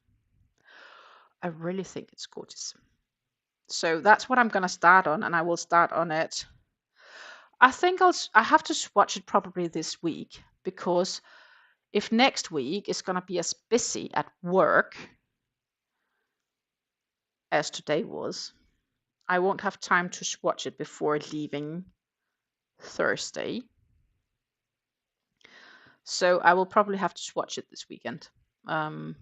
I really think it's gorgeous. So that's what I'm gonna start on, and I will start on it. I think I have to swatch it probably this week, because if next week is gonna be as busy at work as today was, I won't have time to swatch it before leaving Thursday. So I will probably have to swatch it this weekend. That's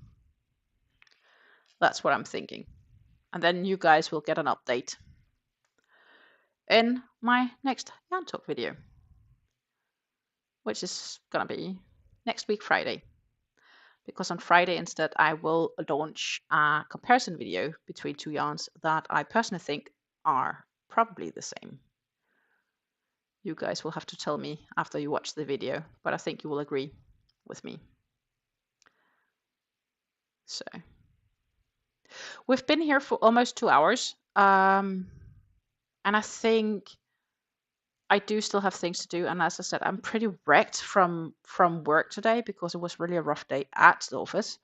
what I'm thinking. And then you guys will get an update in my next Yarn Talk video, which is gonna be next week Friday. Because on Friday instead I will launch a comparison video between two yarns that I personally think are probably the same. You guys will have to tell me after you watch the video, but I think you will agree with me. So we've been here for almost 2 hours, and I think I do still have things to do. And as I said, I'm pretty wrecked from work today because it was really a rough day at the office.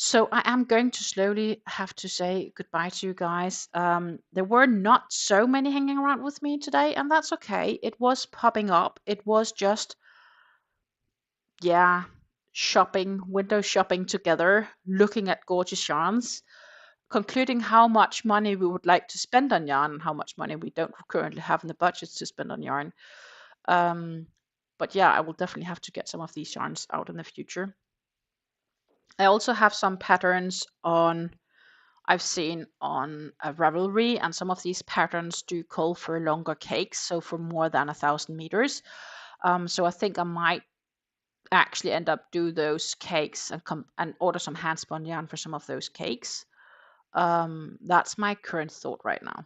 So I am going to slowly have to say goodbye to you guys. There were not so many hanging around with me today, and that's okay. It was popping up. It was just, yeah, shopping, window shopping together, looking at gorgeous yarns, concluding how much money we would like to spend on yarn and how much money we don't currently have in the budgets to spend on yarn. But yeah, I will definitely have to get some of these yarns out in the future. I also have some patterns I've seen on a Ravelry, and some of these patterns do call for longer cakes, so for more than 1,000 meters. So I think I might actually end up do those cakes and order some hand spun yarn for some of those cakes. That's my current thought right now.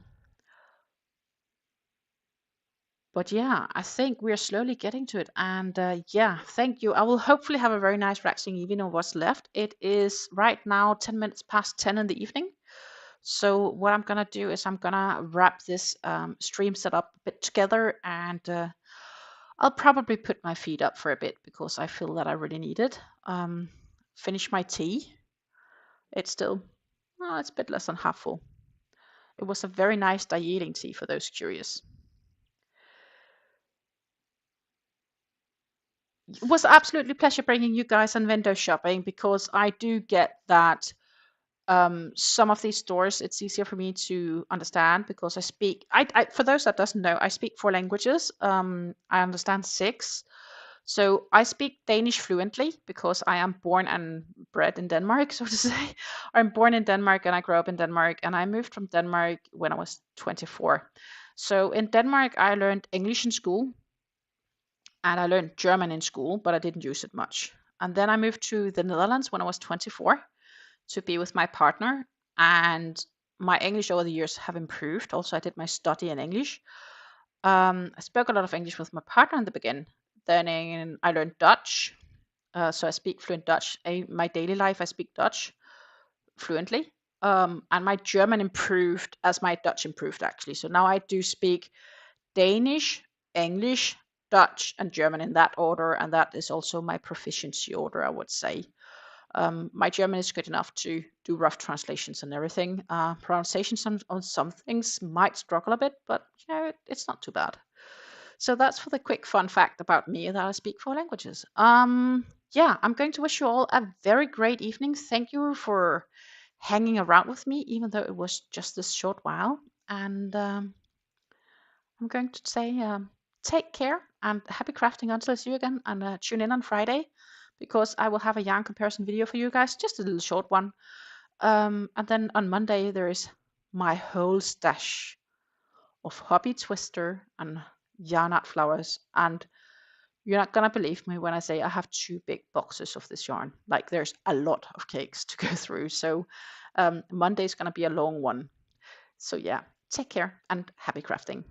But yeah, I think we're slowly getting to it. And yeah, thank you. I will hopefully have a very nice relaxing evening of what's left. It is right now 10 minutes past 10 in the evening. So what I'm going to do is I'm going to wrap this stream setup a bit together, and I'll probably put my feet up for a bit because I feel that I really need it. Finish my tea. It's still, it's a bit less than half full. It was a very nice Darjeeling tea for those curious. It was absolutely pleasure bringing you guys on window shopping, because I do get that some of these stores, it's easier for me to understand because I speak, for those that doesn't know, I speak 4 languages. I understand 6. So I speak Danish fluently because I am born and bred in Denmark, so to say. I'm born in Denmark and I grew up in Denmark, and I moved from Denmark when I was 24. So in Denmark, I learned English in school, and I learned German in school, but I didn't use it much. And then I moved to the Netherlands when I was 24 to be with my partner, and my English over the years have improved. Also, I did my study in English. I spoke a lot of English with my partner in the beginning. Then I learned Dutch, so I speak fluent Dutch. In my daily life, I speak Dutch fluently, and my German improved as my Dutch improved, actually. So now I do speak Danish, English, Dutch, and German in that order, and that is also my proficiency order, I would say. My German is good enough to do rough translations and everything. Pronunciations on some things might struggle a bit, but it's not too bad. So that's for the quick fun fact about me that I speak 4 languages. Yeah, I'm going to wish you all a very great evening. Thank you for hanging around with me, even though it was just this short while. And I'm going to say take care and happy crafting until I see you again. And tune in on Friday because I will have a yarn comparison video for you guys, just a little short one. And then on Monday, there is my whole stash of Hobbii Twister and yarn art flowers. And you're not gonna believe me when I say I have 2 big boxes of this yarn. Like there's a lot of cakes to go through. So Monday's gonna be a long one. So yeah, take care and happy crafting.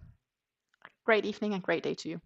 Great evening and great day to you.